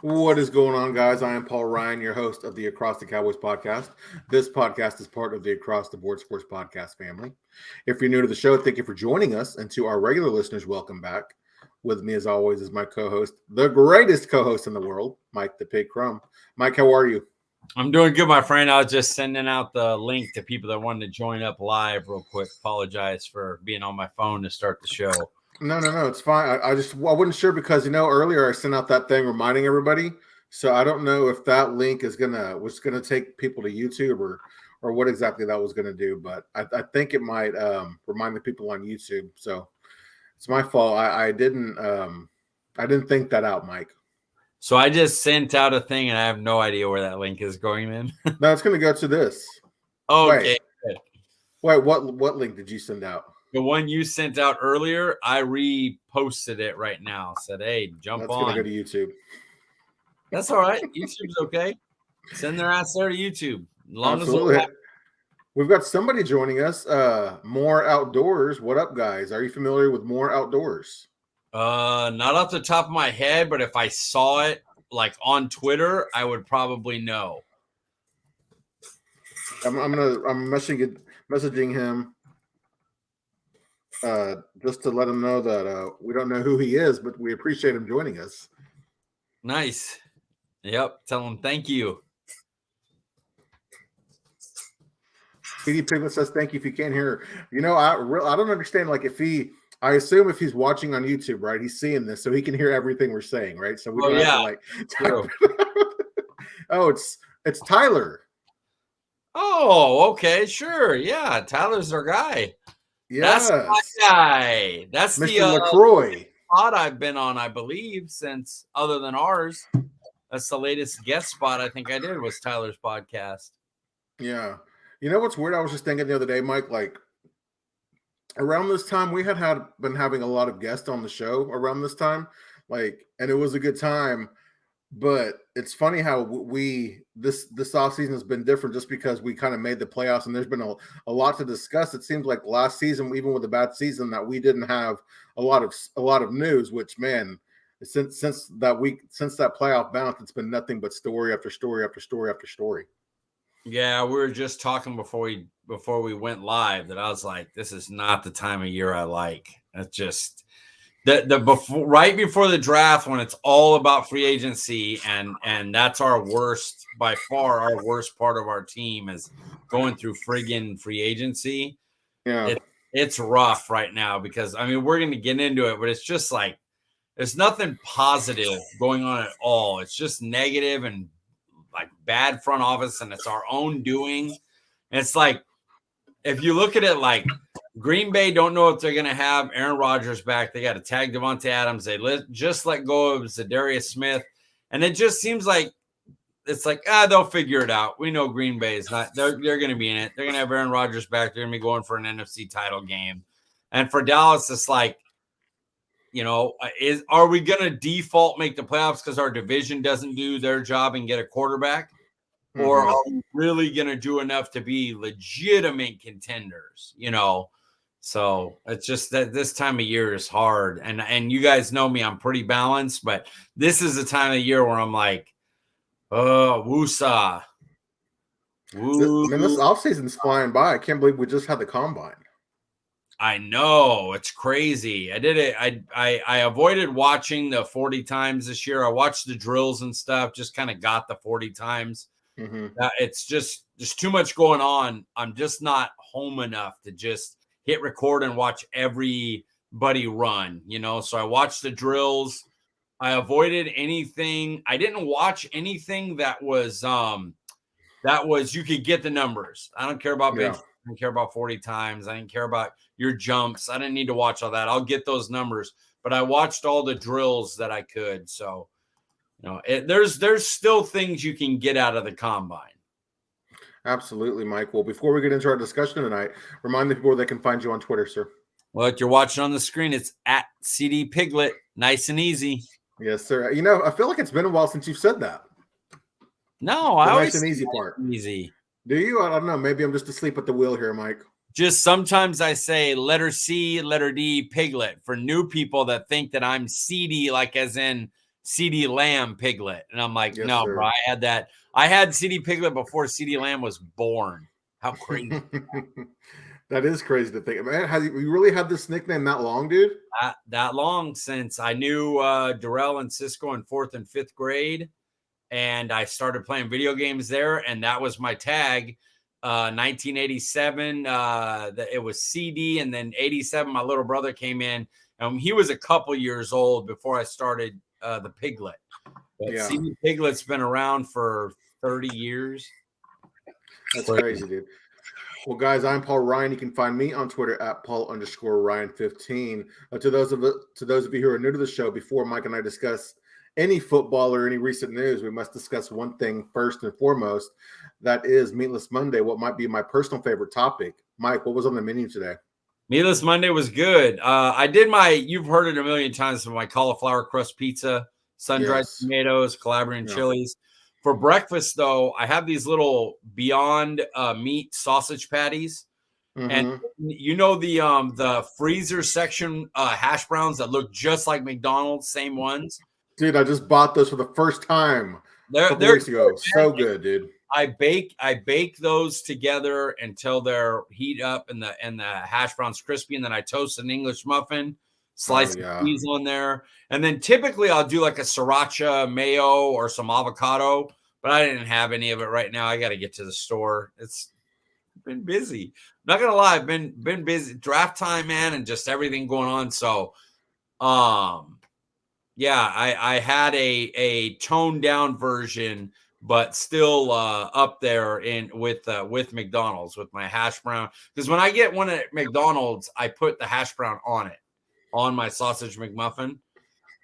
What is going on, guys? I am Paul Ryan, your host of the Across the Cowboys podcast. This podcast is part of the Across the Board Sports podcast family. If you're new to the show, thank you for joining us. And to our regular listeners, welcome back. With me, as always, is my co-host, the greatest co-host in the world, Mike the Pig Crum. Mike, how are you? I'm doing good, my friend. I was just sending out the link to people that wanted to join up live real quick. Apologize for being on my phone to start the show. No, it's fine. I wasn't sure because, earlier I sent out that thing reminding everybody. So I don't know if that link was gonna take people to YouTube or what exactly that was gonna do, but I think it might remind the people on YouTube. So it's my fault. I didn't think that out, Mike. So I just sent out a thing and I have no idea where that link is going in. No, it's gonna go to this. Okay. Wait, what link did you send out? The one you sent out earlier, I reposted it right now. Said, hey, jump on. That's gonna go to YouTube. That's all right. YouTube's okay. Send their ass there to YouTube. Absolutely. We've got somebody joining us. More Outdoors. What up, guys? Are you familiar with More Outdoors? Not off the top of my head, but if I saw it like on Twitter, I would probably know. I'm messaging him just to let him know that we don't know who he is, but we appreciate him joining us. Nice. Yep. Tell him thank you. PD Piglet says thank you if you can't hear. I don't understand. Like I assume if he's watching on YouTube, right, he's seeing this, so he can hear everything we're saying, right? So we don't have to Oh, it's Tyler. Oh, okay, sure, yeah. Tyler's our guy. Yes. That's my guy. That's Mr. the LaCroix spot I've been on, I believe, since other than ours. That's the latest guest spot I think I did was Tyler's podcast. Yeah. You know what's weird? I was just thinking the other day, Mike, like around this time we had been having a lot of guests on the show around this time, and it was a good time. But it's funny how this offseason has been different just because we kind of made the playoffs and there's been a lot to discuss. It seems like last season, even with a bad season, that we didn't have a lot of news, which, man, since that playoff bounce, it's been nothing but story after story after story after story. Yeah, we were just talking before we went live that I was like, this is not the time of year I like. It's just right before the draft when it's all about free agency and that's our worst, by far our worst part of our team is going through friggin' free agency. Yeah. It's rough right now because we're going to get into it, but it's just like there's nothing positive going on at all. It's just negative and like bad front office, and it's our own doing. And it's like, if you look at it like Green Bay don't know if they're going to have Aaron Rodgers back. They got to tag Devontae Adams. They just let go of Zadarius Smith. And it just seems like it's like, they'll figure it out. We know Green Bay is not, they're going to be in it. They're going to have Aaron Rodgers back. They're going to be going for an NFC title game. And for Dallas, it's like, are we going to default make the playoffs because our division doesn't do their job and get a quarterback? Mm-hmm. Or are we really going to do enough to be legitimate contenders, So it's just that this time of year is hard. And you guys know me, I'm pretty balanced, but this is the time of year where I'm like, oh, woosah. This offseason's flying by. I can't believe we just had the combine. I know, it's crazy. I did it. I avoided watching the 40 times this year. I watched the drills and stuff, just kind of got the 40 times. Mm-hmm. It's just there's too much going on. I'm just not home enough to just hit record and watch everybody run, So I watched the drills. I avoided anything. I didn't watch anything that was you could get the numbers. I don't care about bench. I don't care about 40 times. I didn't care about your jumps. I didn't need to watch all that. I'll get those numbers, but I watched all the drills that I could. So, there's still things you can get out of the combine. Absolutely, Mike. Well, before we get into our discussion tonight, remind the people where they can find you on Twitter, sir. Well, if you're watching on the screen, it's at CD Piglet. Nice and easy. Yes, sir. I feel like it's been a while since you've said that. No, I always nice and easy part. Easy. Do you? I don't know. Maybe I'm just asleep at the wheel here, Mike. Just sometimes I say letter C, letter D, Piglet for new people that think that I'm CD, like as in CD Lamb Piglet. And I'm like, Yes, no, sir. bro, I had that. I had CD Piglet before CD Lamb was born. How crazy. That is crazy to think. Man, you really had this nickname that long, dude? That long since I knew Darrell and Cisco in 4th and 5th grade. And I started playing video games there. And that was my tag. 1987, it was CD. And then 87, my little brother came in. He was a couple years old before I started the Piglet. But Yeah. CD Piglet's been around for 30 years. That's crazy, dude. Well, guys, I'm Paul Ryan. You can find me on Twitter at Paul_Ryan15. To those of you who are new to the show, before Mike and I discuss any football or any recent news, we must discuss one thing first and foremost. That is Meatless Monday, what might be my personal favorite topic. Mike, what was on the menu today? Meatless Monday was good. I did you've heard it a million times, my cauliflower crust pizza, sun-dried tomatoes, Calabrian chilies. For breakfast, though, I have these little Beyond Meat sausage patties. And you know the freezer section hash browns that look just like McDonald's, same ones? Dude, I just bought those for the first time a couple weeks ago. So good, dude. I bake those together until they're heat up and the hash browns crispy, and then I toast an English muffin, slice of cheese on there, and then typically I'll do like a sriracha mayo or some avocado, but I didn't have any of it right now. I got to get to the store. It's been busy. Not gonna lie, I've been busy. Draft time, man, and just everything going on. So, yeah, I had a toned down version, but still up there with McDonald's with my hash brown. Because when I get one at McDonald's, I put the hash brown on it, on my sausage McMuffin.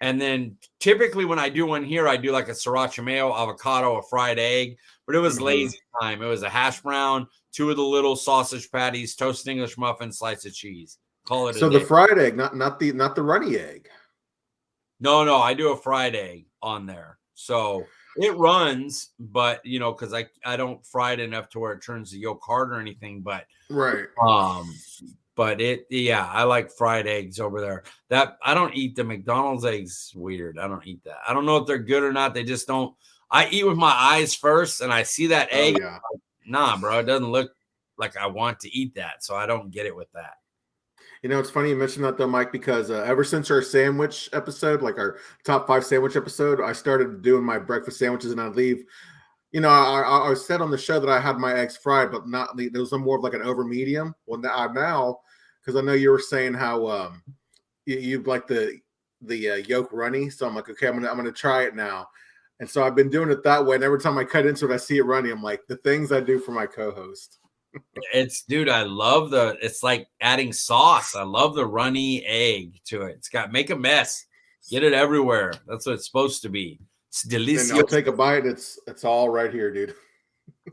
And then typically when I do one here, I do like a sriracha mayo, avocado, a fried egg. But it was lazy time. It was a hash brown, 2 of the little sausage patties, toasted English muffin, slice of cheese. Call it a day. So the fried egg, not the runny egg. No, I do a fried egg on there. So it runs, but because I don't fry it enough to where it turns the yolk hard or anything. But but I like fried eggs over there. That I don't eat the McDonald's eggs. Weird. I don't eat that. I don't know if they're good or not. They just don't. I eat with my eyes first, and I see that egg. Oh, yeah. Nah, bro, it doesn't look like I want to eat that, so I don't get it with that. It's funny you mentioned that though, Mike, because ever since our sandwich episode, like our top 5 sandwich episode, I started doing my breakfast sandwiches, and I'd leave. I said on the show that I had my eggs fried, but not. There was more of like an over medium. Well, now, because I know you were saying how you like the yolk runny, so I'm like, okay, I'm gonna try it now, and so I've been doing it that way. And every time I cut into it, I see it runny. I'm like, the things I do for my co-host. Dude, I love it's like adding sauce. I love the runny egg to it. Make a mess, get it everywhere. That's what it's supposed to be. It's delicious. And I'll take a bite. It's all right here, dude.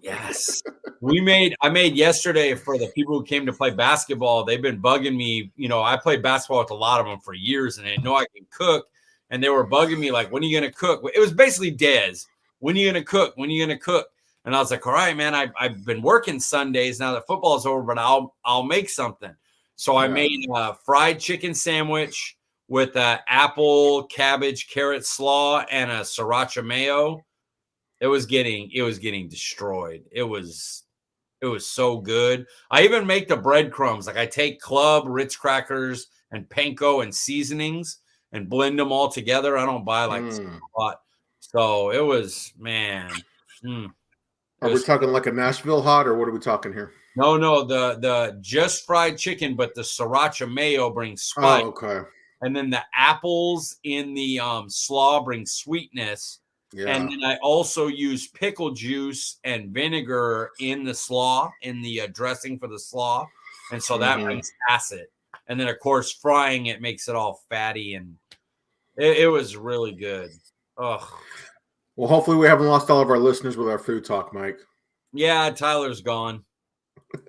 Yes. I made yesterday for the people who came to play basketball. They've been bugging me. I played basketball with a lot of them for years, and they know I can cook. And they were bugging me like, when are you going to cook? It was basically Dez. When are you going to cook? When are you going to cook? And I was like, all right, man, I've been working Sundays now that football's over, but I'll make something. So I made a fried chicken sandwich with apple, cabbage, carrot slaw, and a sriracha mayo. It was getting destroyed. It was so good. I even make the breadcrumbs. Like I take club, Ritz crackers, and panko and seasonings and blend them all together. I don't buy like a lot. So it was, man. Are we talking like a Nashville hot, or what are we talking here? No, the just fried chicken, but the sriracha mayo brings spice. Oh, okay. And then the apples in the slaw bring sweetness. Yeah. And then I also use pickle juice and vinegar in the slaw, in the dressing for the slaw. And so that brings acid. And then, of course, frying it makes it all fatty. And it was really good. Ugh. Well, hopefully we haven't lost all of our listeners with our food talk, Mike. Yeah, Tyler's gone.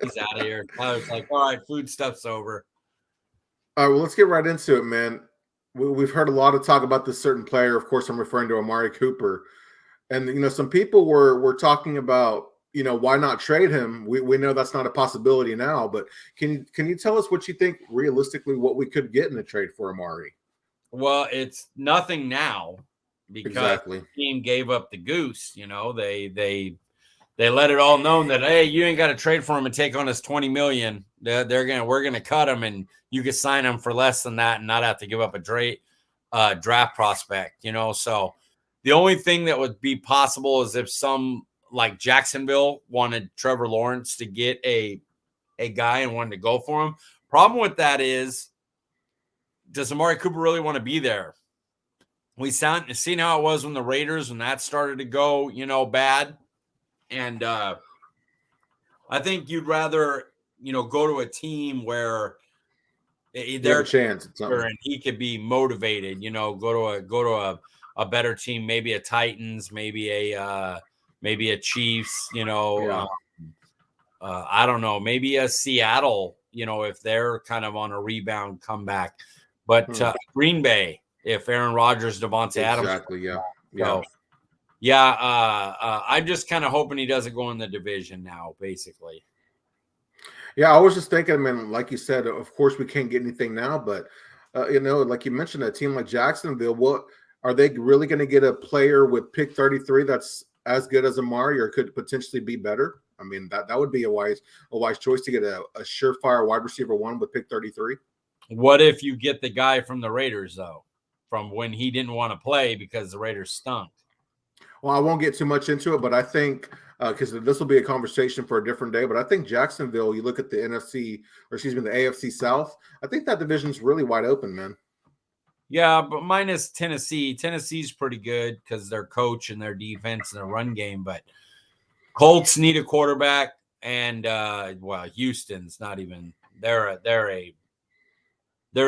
He's out of here. Tyler's like, all right, food stuff's over. All right, well, let's get right into it, man. We've heard a lot of talk about this certain player. Of course, I'm referring to Amari Cooper. And, some people were talking about, why not trade him? We know that's not a possibility now, but can you tell us what you think realistically what we could get in a trade for Amari? Well, it's nothing now. because Exactly. the team gave up the goose. They let it all known that, hey, you ain't got to trade for him and take on his $20 million. We're gonna cut him, and you can sign him for less than that and not have to give up a draft prospect. So the only thing that would be possible is if some like Jacksonville wanted Trevor Lawrence to get a guy and wanted to go for him. Problem with that is, does Amari Cooper really want to be there? We seen how it was when the Raiders, when that started to go, bad. And I think you'd rather, go to a team where You have a chance at something. and he could be motivated, go to a better team, maybe a Titans, maybe a Chiefs, I don't know, maybe a Seattle, if they're kind of on a rebound comeback. But Green Bay, if Aaron Rodgers, Devontae Adams. Exactly, yeah. So, I'm just kind of hoping he doesn't go in the division now, basically. Yeah, I was just thinking, I mean, like you said, of course we can't get anything now, but like you mentioned, a team like Jacksonville, what are they really going to get a player with pick 33 that's as good as Amari, or could potentially be better? I mean, that would be a wise choice to get a surefire wide receiver 1 with pick 33. What if you get the guy from the Raiders, though, from when he didn't want to play because the Raiders stunk? Well, I won't get too much into it, but I think because this will be a conversation for a different day, but I think Jacksonville, you look at the the AFC South, I think that division's really wide open, man. Yeah, but minus Tennessee. Tennessee's pretty good because their coach and their defense and their run game, but Colts need a quarterback, and Houston's not even they're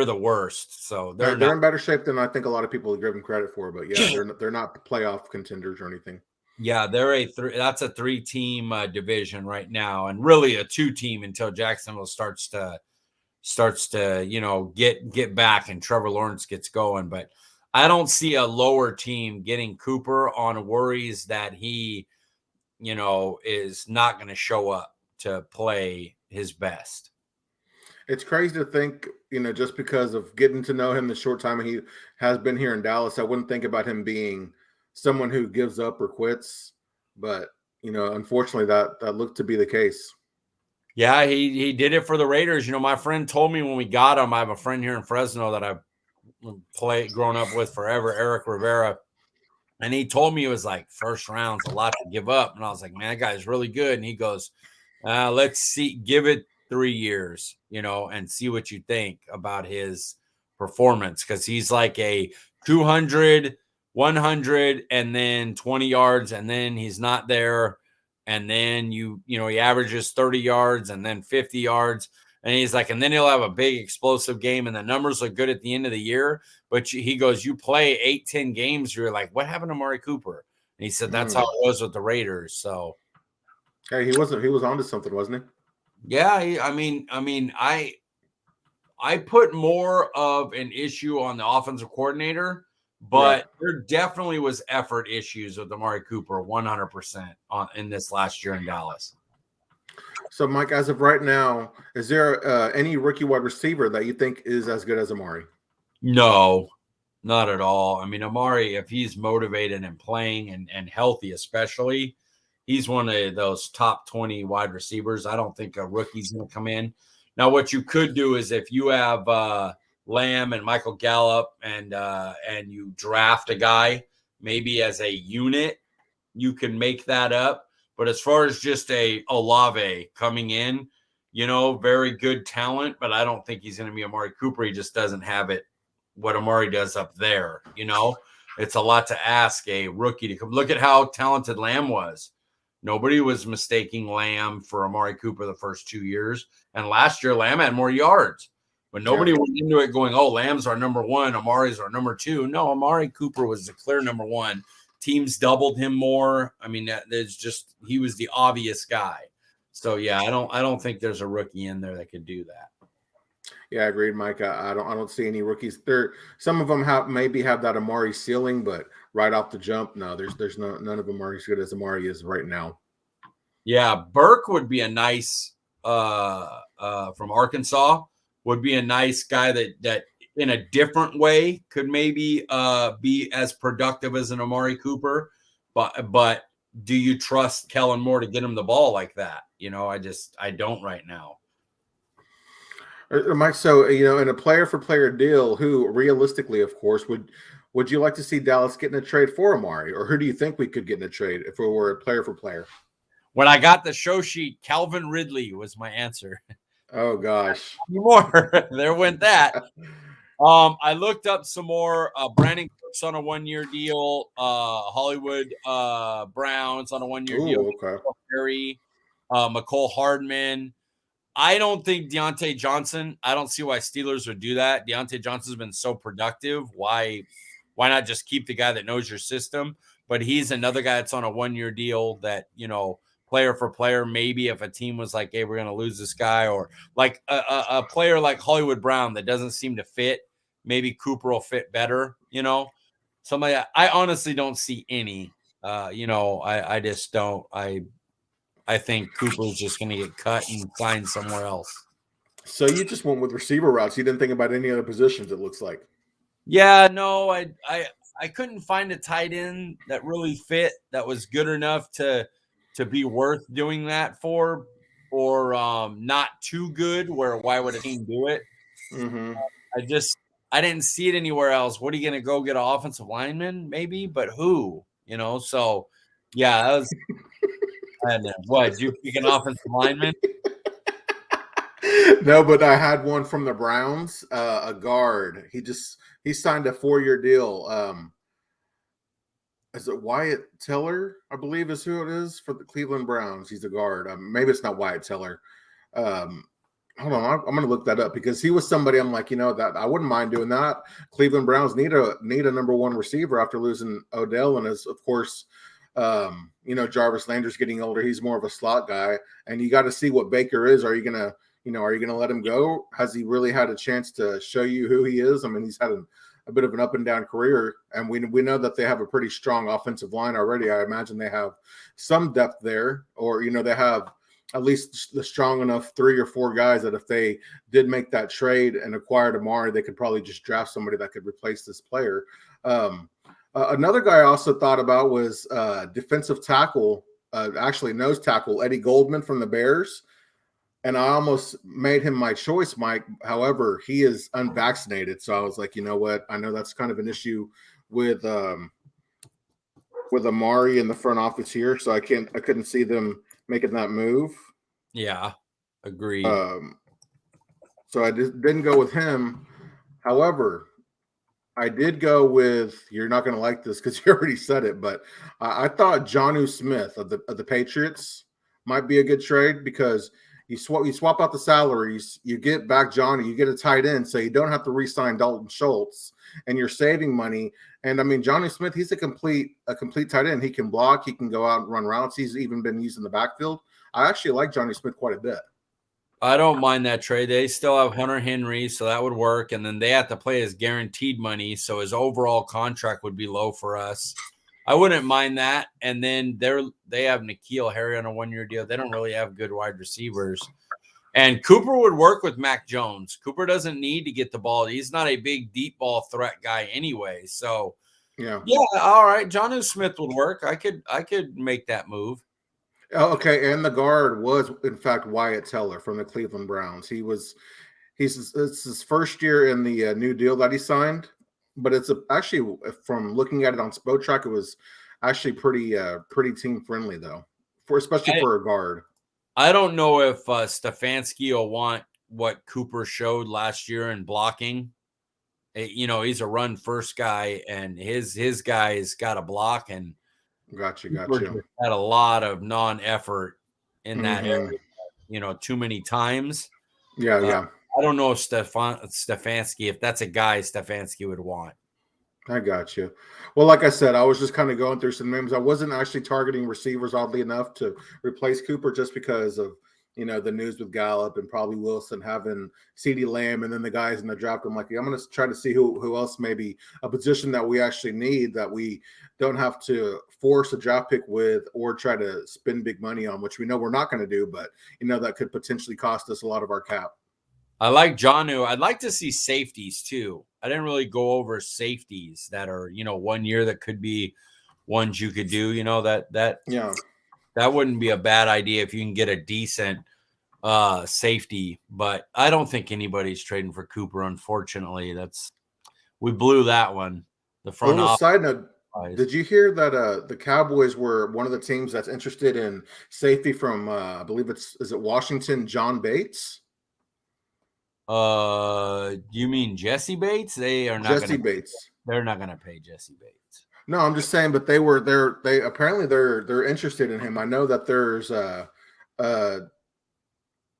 the worst. So they're in better shape than I think a lot of people give them credit for. But yeah, they're not playoff contenders or anything. Yeah, that's a 3-team division right now, and really a 2-team until Jacksonville starts to get back and Trevor Lawrence gets going. But I don't see a lower team getting Cooper on worries that he is not going to show up to play his best. It's crazy to think, just because of getting to know him the short time he has been here in Dallas, I wouldn't think about him being someone who gives up or quits. But, unfortunately, that looked to be the case. Yeah, he did it for the Raiders. My friend told me when we got him, I have a friend here in Fresno that I've grown up with forever, Eric Rivera. And he told me it was like first round's a lot to give up. And I was like, man, that guy's really good. And he goes, let's see, give it 3 years, and see what you think about his performance. Cause he's like a 200, 100, and then 20 yards. And then he's not there. And then he averages 30 yards and then 50 yards. And he's like, and then he'll have a big explosive game and the numbers look good at the end of the year. But he goes, you play 8-10 games, you're like, what happened to Amari Cooper? And he said, that's how it was with the Raiders. So, hey, he was onto something, wasn't he? Yeah. I put more of an issue on the offensive coordinator, but there definitely was effort issues with Amari Cooper 100% in this last year in Dallas. So, Mike, as of right now, is there any rookie wide receiver that you think is as good as Amari? No, not at all. I mean, Amari, if he's motivated and playing and healthy, especially, he's one of those top 20 wide receivers. I don't think a rookie's going to come in. Now, what you could do is if you have Lamb and Michael Gallup and you draft a guy maybe as a unit, you can make that up. But as far as just a Olave coming in, very good talent, but I don't think he's going to be Amari Cooper. He just doesn't have it, what Amari does up there. It's a lot to ask a rookie to come. Look at how talented Lamb was. Nobody was mistaking Lamb for Amari Cooper the first 2 years. And last year, Lamb had more yards. But nobody went into it going, oh, Lamb's our number 1, Amari's our number 2. No, Amari Cooper was the clear number 1. Teams doubled him more. I mean, he was the obvious guy. So yeah, I don't think there's a rookie in there that could do that. Yeah, agreed, Mike. I don't see any rookies there. Some of them maybe have that Amari ceiling, but right off the jump, no, there's none of them are as good as Amari is right now. Yeah, Burke would be a nice from Arkansas. Would be a nice guy that in a different way could maybe be as productive as an Amari Cooper, but do you trust Kellen Moore to get him the ball like that? I don't right now. Mike, so in a player for player deal, who realistically, of course, would you like to see Dallas get in a trade for Amari, or who do you think we could get in a trade if we were a player for player? When I got the show sheet, Calvin Ridley was my answer. Oh gosh, More there went that. I looked up some more. Brandon Cooks on a 1-year deal. Hollywood Browns on a 1-year deal. Ooh, okay. Perry, McCole Hardman. I don't think Deontay Johnson. I don't see why Steelers would do that. Deontay Johnson's been so productive. Why not just keep the guy that knows your system? But he's another guy that's on a 1-year deal that, player for player, maybe if a team was like, hey, we're going to lose this guy, or like a player like Hollywood Brown that doesn't seem to fit, maybe Cooper will fit better, Somebody I honestly don't see any. I just don't. I think Cooper's just going to get cut and signed somewhere else. So you just went with receiver routes. You didn't think about any other positions, it looks like. Yeah, no, I couldn't find a tight end that really fit, that was good enough to be worth doing that for, or not too good where why would a team do it? Mm-hmm. I didn't see it anywhere else. What are you going to go get an offensive lineman? Maybe, but who? So yeah, that was. And what, did you pick an offensive lineman? No, but I had one from the Browns, a guard. He signed a 4-year deal. Is it Wyatt Teller? I believe is who it is for the Cleveland Browns. He's a guard. Maybe it's not Wyatt Teller. Hold on, I'm going to look that up because he was somebody I'm like, that I wouldn't mind doing that. Cleveland Browns need a number one receiver after losing Odell, and as of course. Jarvis Landry's getting older. He's more of a slot guy, and you got to see what Baker is. Are you gonna let him go? Has he really had a chance to show you who he is? I mean, he's had a bit of an up and down career, and we know that they have a pretty strong offensive line already. I imagine they have some depth there, or they have at least the strong enough 3 or 4 guys that if they did make that trade and acquired Amari, they could probably just draft somebody that could replace this player. Another guy I also thought about was defensive tackle, actually nose tackle, Eddie Goldman from the Bears. And I almost made him my choice, Mike. However, he is unvaccinated. So I was like, you know what? I know that's kind of an issue with Amari in the front office here. So I couldn't see them making that move. Yeah, agreed. So I didn't go with him. However, I did go with, you're not going to like this because you already said it, but I thought Jonnu Smith of the Patriots might be a good trade because you swap out the salaries, you get back Johnny, you get a tight end, so you don't have to re-sign Dalton Schultz, and you're saving money. And I mean, Jonnu Smith, he's a complete tight end. He can block, he can go out and run routes. He's even been used in the backfield. I actually like Jonnu Smith quite a bit. I don't mind that trade. They still have Hunter Henry, so that would work. And then they have to play his guaranteed money, so his overall contract would be low for us. I wouldn't mind that. And then they have N'Keal Harry on a 1-year deal. They don't really have good wide receivers. And Cooper would work with Mac Jones. Cooper doesn't need to get the ball. He's not a big deep ball threat guy anyway. So yeah, all right. Jonnu Smith would work. I could make that move. Oh, okay, and the guard was in fact Wyatt Teller from the Cleveland Browns. It's his first year in the new deal that he signed, but it's actually from looking at it on Spotrac, it was actually pretty team friendly though, especially for a guard. I don't know if Stefanski will want what Cooper showed last year in blocking. He's a run first guy, and his guy's got to block, and Gotcha. Had a lot of non-effort in that area, too many times. Yeah. I don't know if Stefanski, if that's a guy Stefanski would want. I got you. Well, like I said, I was just kind of going through some names. I wasn't actually targeting receivers, oddly enough, to replace Cooper just because of the news with Gallup and probably Wilson having CeeDee Lamb and then the guys in the draft. I'm like, I'm going to try to see who else maybe a position that we actually need that we don't have to force a draft pick with or try to spend big money on, which we know we're not going to do, but that could potentially cost us a lot of our cap. I like Jonnu. I'd like to see safeties too. really go over safeties that are, 1 year that could be ones you could do, that wouldn't be a bad idea if you can get a decent safety, but I don't think anybody's trading for Cooper. Unfortunately, we blew that one. The A front little office. side note: did you hear that the Cowboys were one of the teams that's interested in safety from I believe is it Washington, John Bates? You mean Jesse Bates? They are not Jesse going to. Bates. They're not going to pay Jesse Bates. No, I'm just saying, but they apparently they're interested in him. I know that there's a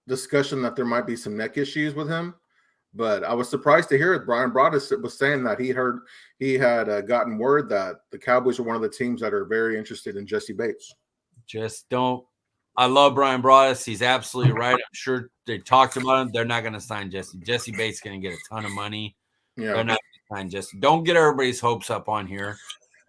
discussion that there might be some neck issues with him, but I was surprised to hear it. Brian Broaddus was saying that he had gotten word that the Cowboys are one of the teams that are very interested in Jesse Bates. Just don't. I love Brian Broaddus. He's absolutely right. I'm sure they talked about him. They're not going to sign Jesse. Jesse Bates going to get a ton of money. Yeah. They're not going to sign Jesse. Don't get everybody's hopes up on here.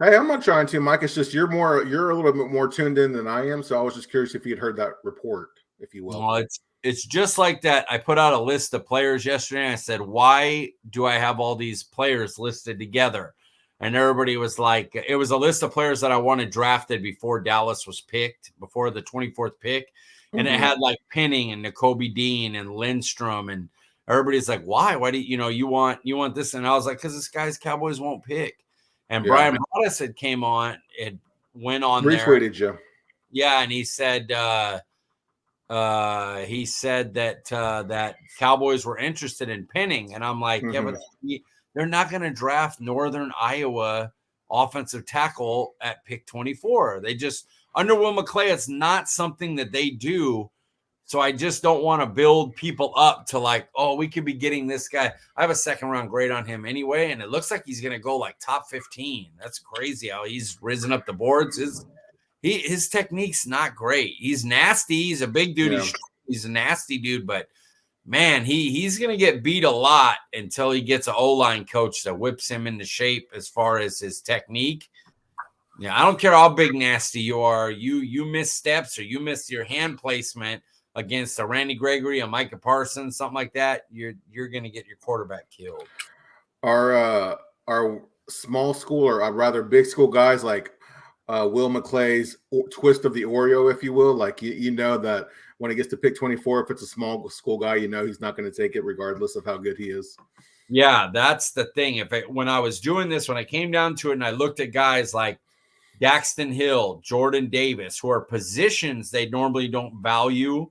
Hey, I'm not trying to, Mike. It's just you're a little bit more tuned in than I am. So I was just curious if you'd heard that report, if you will. Well, it's just like that. I put out a list of players yesterday, and I said, why do I have all these players listed together? And everybody was like, it was a list of players that I wanted drafted before Dallas was picked, before the 24th pick. And it had like Penning and Nakobe Dean and Lindstrom. And everybody's like, why? Why do you want this? And I was like, because this guy's Cowboys won't pick. And Brian Broaddus had came on, it went on there. Retweeted you. Yeah, and he said that Cowboys were interested in Penning. And I'm like, yeah, but they're not going to draft Northern Iowa offensive tackle at pick 24. They just, under Will McClay, it's not something that they do. So I just don't want to build people up to like, oh, we could be getting this guy. I have a second round grade on him anyway, and it looks like he's going to go like top 15. That's crazy how he's risen up the boards. His technique's not great. He's nasty. He's a big dude. Yeah. He's a nasty dude, but man, he's going to get beat a lot until he gets an O-line coach that whips him into shape as far as his technique. Yeah, I don't care how big nasty you are. You miss steps or you miss your hand placement against a Randy Gregory, a Micah Parsons, something like that, you're going to get your quarterback killed. Our small school, or rather big school guys like Will McClay's twist of the Oreo, if you will, like you know that when he gets to pick 24, if it's a small school guy, he's not going to take it regardless of how good he is. Yeah, that's the thing. When I was doing this, when I came down to it and I looked at guys like Daxton Hill, Jordan Davis, who are positions they normally don't value,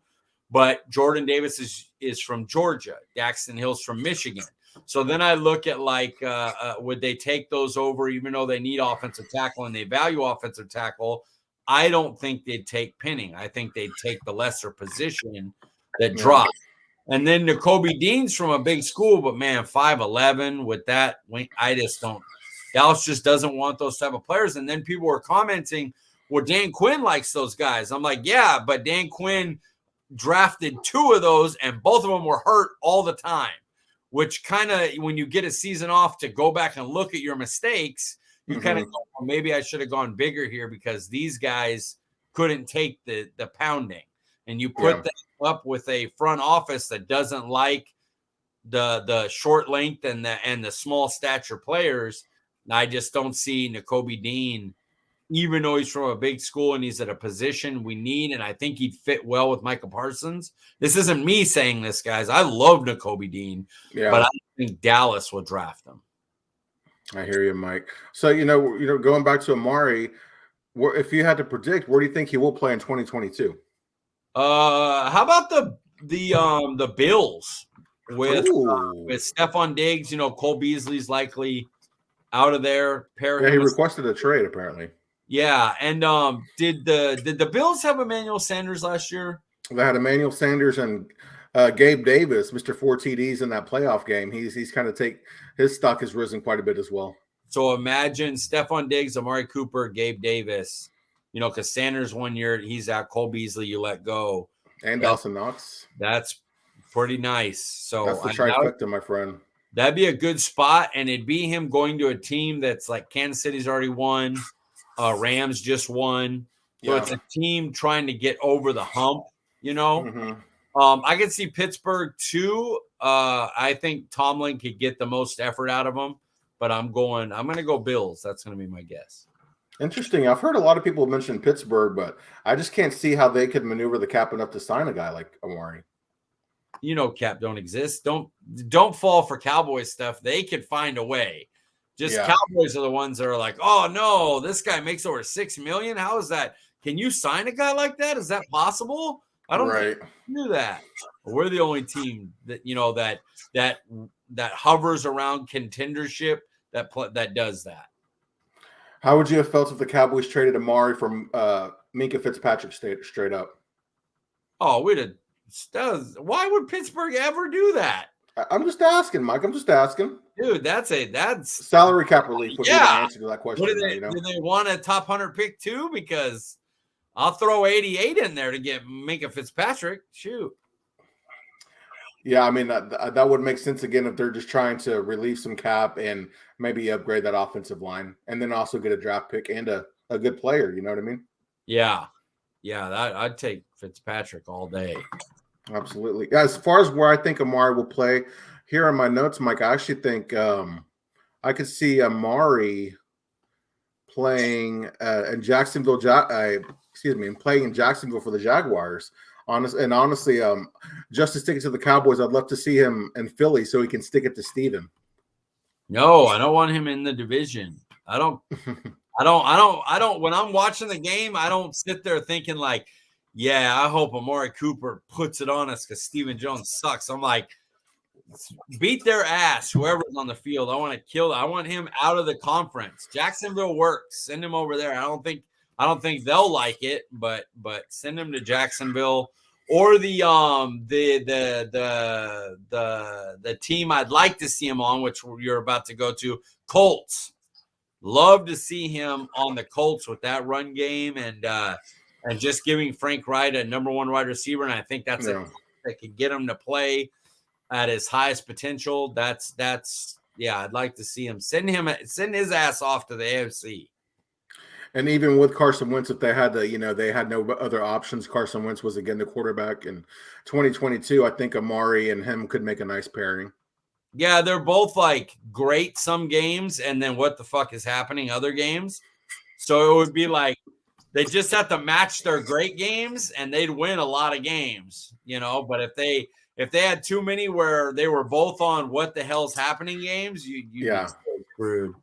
but Jordan Davis is from Georgia. Daxton Hill's from Michigan. So then I look at like, would they take those over even though they need offensive tackle and they value offensive tackle? I don't think they'd take Penning. I think they'd take the lesser position that dropped. And then Nakobe Dean's from a big school, but man, 5'11" with that, I just don't. Dallas just doesn't want those type of players. And then people were commenting, well, Dan Quinn likes those guys. I'm like, yeah, but Dan Quinn drafted two of those, and both of them were hurt all the time, which kind of, when you get a season off to go back and look at your mistakes, you kind of go, well, maybe I should have gone bigger here because these guys couldn't take the pounding. And you put that up with a front office that doesn't like the short length and the small stature players. I just don't see Nakobe Dean, even though he's from a big school and he's at a position we need, and I think he'd fit well with Micah Parsons. This isn't me saying this, guys. I love Nakobe Dean, but I don't think Dallas will draft him. I hear you, Mike. So, going back to Amari, if you had to predict, where do you think he will play in 2022? How about the Bills with Stephon Diggs? Cole Beasley's likely out of there. He requested a trade apparently. Yeah, and did the Bills have Emmanuel Sanders last year? They had Emmanuel Sanders and Gabe Davis, Mr. 4 TDs in that playoff game. He's kind of his stock has risen quite a bit as well. So imagine Stephon Diggs, Amari Cooper, Gabe Davis. Because Sanders 1 year he's out. Cole Beasley you let go, and Dawson Knox. That's pretty nice. So that's the trifecta, my friend. That'd be a good spot, and it'd be him going to a team that's like Kansas City's already won, Rams just won. So it's a team trying to get over the hump, I could see Pittsburgh too. I think Tomlin could get the most effort out of them, but I'm going to go Bills. That's going to be my guess. Interesting. I've heard a lot of people mention Pittsburgh, but I just can't see how they could maneuver the cap enough to sign a guy like Amari. You know, cap don't exist. Don't fall for Cowboys stuff. They could find a way. Just Cowboys are the ones that are like, oh no, this guy makes over $6 million. How is that? Can you sign a guy like that? Is that possible? I don't think you do that. We're the only team that that hovers around contendership that does that. How would you have felt if the Cowboys traded Amari from Minka Fitzpatrick straight up? Oh, we'd have. Why would Pittsburgh ever do that? I'm just asking, Mike. I'm just asking. Dude, that's salary cap relief would be the answer to that question. Do they want a top 100 pick too? Because I'll throw 88 in there to get Minka Fitzpatrick. Shoot. Yeah, I mean, that would make sense again if they're just trying to relieve some cap and maybe upgrade that offensive line and then also get a draft pick and a good player. You know what I mean? Yeah. Yeah, I'd take Fitzpatrick all day. Absolutely. As far as where I think Amari will play, here are my notes, Mike. I actually think I could see Amari playing in Jacksonville. Playing in Jacksonville for the Jaguars. Honestly, just to stick it to the Cowboys, I'd love to see him in Philly so he can stick it to Steven. No, I don't want him in the division. I don't. When I'm watching the game, I don't sit there thinking like, yeah, I hope Amari Cooper puts it on us because Stephen Jones sucks. I'm like, beat their ass, whoever's on the field. I want to kill. I want him out of the conference. Jacksonville works. Send him over there. I don't think they'll like it, but send him to Jacksonville or the team I'd like to see him on, which you're about to go to, Colts. Love to see him on the Colts with that run game and just giving Frank Wright a number one wide receiver. And I think that's that could get him to play at his highest potential. That's I'd like to see him send his ass off to the AFC. And even with Carson Wentz, if they had they had no other options, Carson Wentz was again the quarterback in 2022. I think Amari and him could make a nice pairing. Yeah, they're both like great some games, and then what the fuck is happening other games. So it would be like they just have to match their great games, and they'd win a lot of games, But if they had too many where they were both on what the hell's happening games, you'd be so screwed.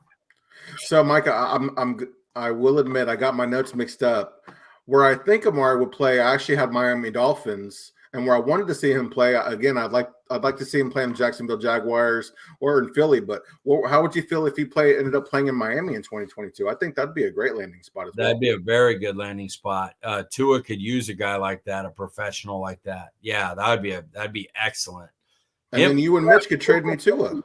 So, Mike, I will admit I got my notes mixed up. Where I think Amari would play, I actually had Miami Dolphins, and where I wanted to see him play again, I'd like to see him play in Jacksonville Jaguars or in Philly. But how would you feel if he ended up playing in Miami in 2022? I think that'd be a great landing spot as well. That'd be a very good landing spot. Tua could use a guy like that, a professional like that. Yeah, that'd be excellent. And then you and Mitch could trade me Tua.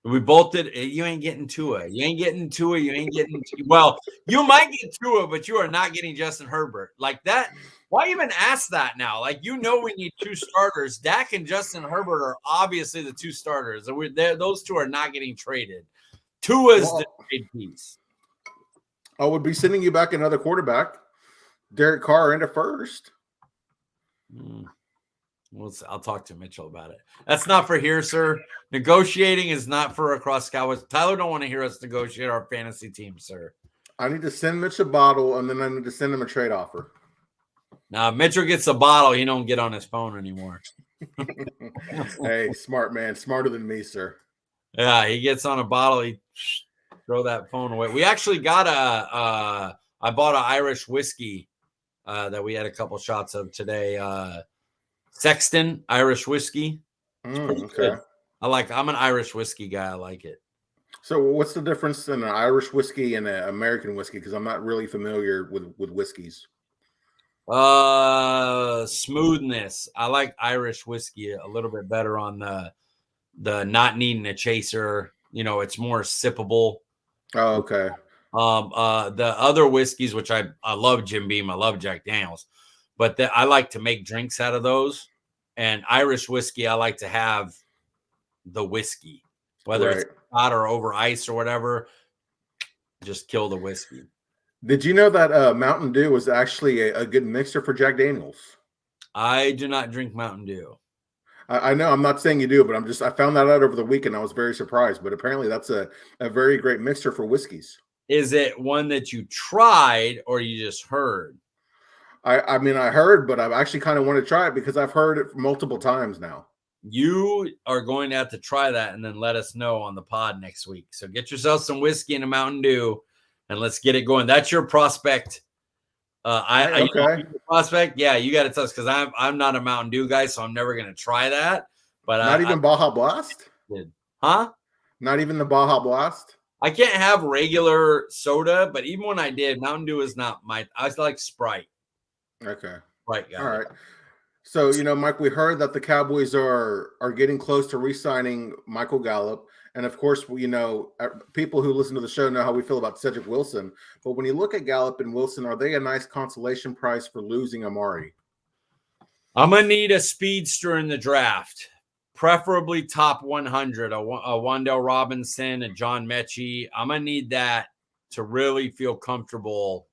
We both did. You ain't getting Tua. You ain't getting Tua. You ain't getting. Well, you might get Tua, but you are not getting Justin Herbert like that. Why even ask that now? Like, we need two starters. Dak and Justin Herbert are obviously the two starters. Those two are not getting traded. Tua's the trade piece. I would be sending you back another quarterback, Derek Carr, into first. Well, I'll talk to Mitchell about it. That's not for here, sir. Negotiating is not for across Cowboys. Tyler don't want to hear us negotiate our fantasy team, sir. I need to send Mitch a bottle, and then I need to send him a trade offer. Now, if Mitchell gets a bottle, he don't get on his phone anymore. Hey, smart man. Smarter than me, sir. Yeah, he gets on a bottle, he throw that phone away. We actually got I bought an Irish whiskey that we had a couple shots of today. Sexton Irish whiskey. Okay. I'm an Irish whiskey guy. I like it. So what's the difference in an Irish whiskey and an American whiskey? Because I'm not really familiar with whiskeys. Smoothness. I like Irish whiskey a little bit better on the not needing a chaser. It's more sippable. Oh, okay. The other whiskeys, which I love Jim Beam, I love Jack Daniels, but I like to make drinks out of those. And Irish whiskey, I like to have the whiskey, whether it's hot or over ice or whatever. Just kill the whiskey. Did you know that Mountain Dew was actually a good mixer for Jack Daniels? I do not drink Mountain Dew. I know I'm not saying you do, but I found that out over the weekend. I was very surprised, but apparently that's a very great mixture for whiskeys. Is it one that you tried or you just heard? I mean, I heard, but I actually kind of want to try it because I've heard it multiple times now. You are going to have to try that and then let us know on the pod next week. So get yourself some whiskey and a Mountain Dew and let's get it going. That's your prospect. Okay. Prospect. Yeah, you got to tell us because I'm not a Mountain Dew guy, so I'm never going to try that. But Not even Baja Blast? Huh? Not even the Baja Blast? I can't have regular soda, but even when I did, Mountain Dew is not I like Sprite. Okay. Right. All right. So, Mike, we heard that the Cowboys are getting close to re-signing Michael Gallup. And of course, people who listen to the show know how we feel about Cedric Wilson. But when you look at Gallup and Wilson, are they a nice consolation price for losing Amari? I'm going to need a speedster in the draft, preferably top 100, a Wan'Dale Robinson, a John Mechie. I'm going to need that to really feel comfortable,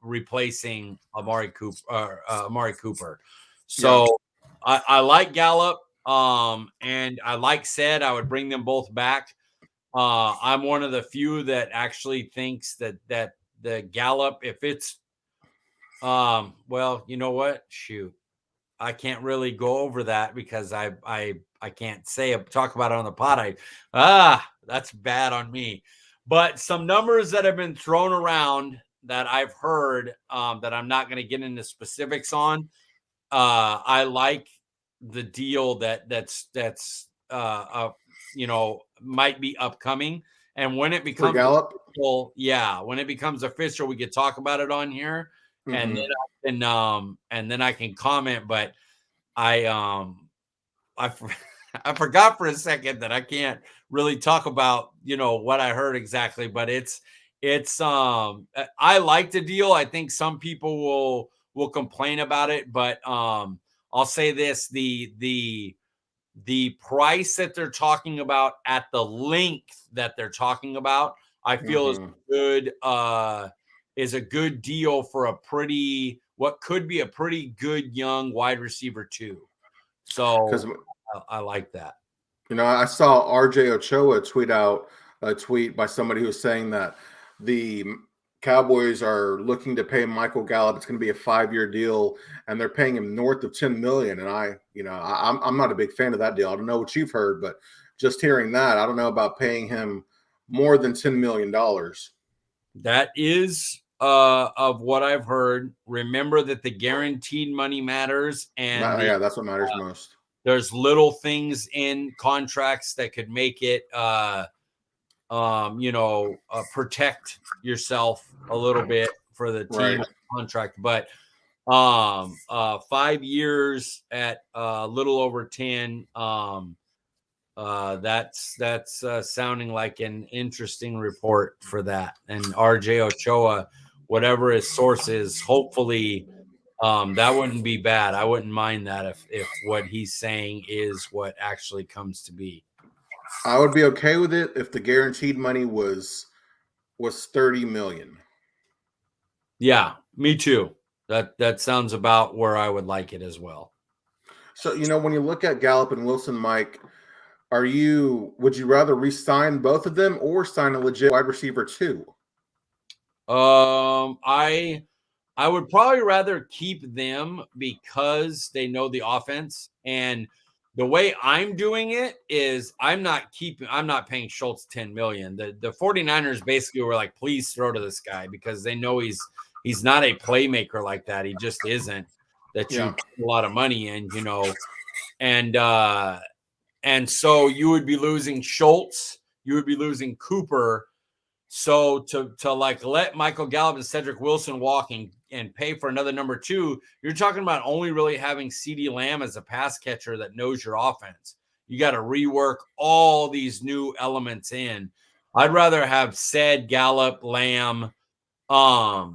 replacing Amari Cooper. So yeah. I like Gallup, and I like Ced. I would bring them both back. I'm one of the few that actually thinks that the Gallup, if it's well, you know what? Shoot. I can't really go over that because I can't talk about it on the pod. That's bad on me. But some numbers that have been thrown around that I've heard that I'm not going to get into specifics on. I like the deal that's might be upcoming, and when it becomes official, when it becomes official, we could talk about it on here, and then I can comment. But I forgot for a second that I can't really talk about what I heard exactly, but it's I like the deal. I think some people will complain about it, but I'll say this: the price that they're talking about at the length that they're talking about, I feel is a good deal for what could be a pretty good young wide receiver too. So I like that. I saw RJ Ochoa tweet out a tweet by somebody who was saying that the Cowboys are looking to pay Michael Gallup. It's going to be a 5-year deal, and they're paying him north of $10 million. And I'm not a big fan of that deal. I don't know what you've heard, but just hearing that, I don't know about paying him more than $10 million. That is of what I've heard. Remember that the guaranteed money matters, and that's what matters most. There's little things in contracts that could make it protect yourself a little bit for the team contract. But 5 years at a little over 10, that's sounding like an interesting report for that. And RJ Ochoa, whatever his source is, hopefully that wouldn't be bad. I wouldn't mind that if what he's saying is what actually comes to be. I would be okay with it if the guaranteed money was $30 million. Yeah, me too. That sounds about where I would like it as well. So, when you look at Gallup and Wilson, Mike, would you rather re-sign both of them or sign a legit wide receiver too? I would probably rather keep them because they know the offense. And the way I'm doing it is I'm not paying Schultz $10 million. The 49ers basically were like, please throw to this guy because they know he's not a playmaker like that. He just isn't that you put a lot of money in, and so you would be losing Schultz, you would be losing Cooper. So to like let Michael Gallup and Cedric Wilson walk and pay for another number 2, you're talking about only really having CeeDee Lamb as a pass catcher that knows your offense. You got to rework all these new elements in. I'd rather have Ced, Gallup, Lamb. I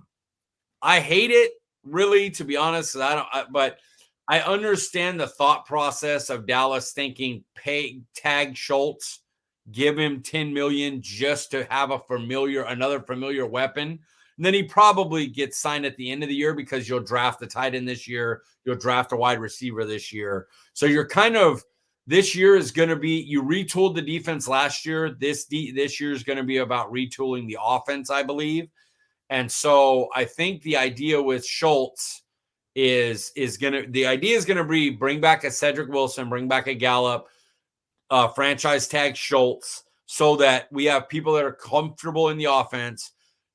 hate it really, to be honest. But I understand the thought process of Dallas thinking tag Schultz, give him $10 million just to have another familiar weapon. And then he probably gets signed at the end of the year because you'll draft the tight end this year. You'll draft a wide receiver this year. So you're kind of, this year is going to be, you retooled the defense last year. This year is going to be about retooling the offense, I believe. And so I think the idea with Schultz is going to be bring back a Cedric Wilson, bring back a Gallup, franchise tag Schultz, so that we have people that are comfortable in the offense,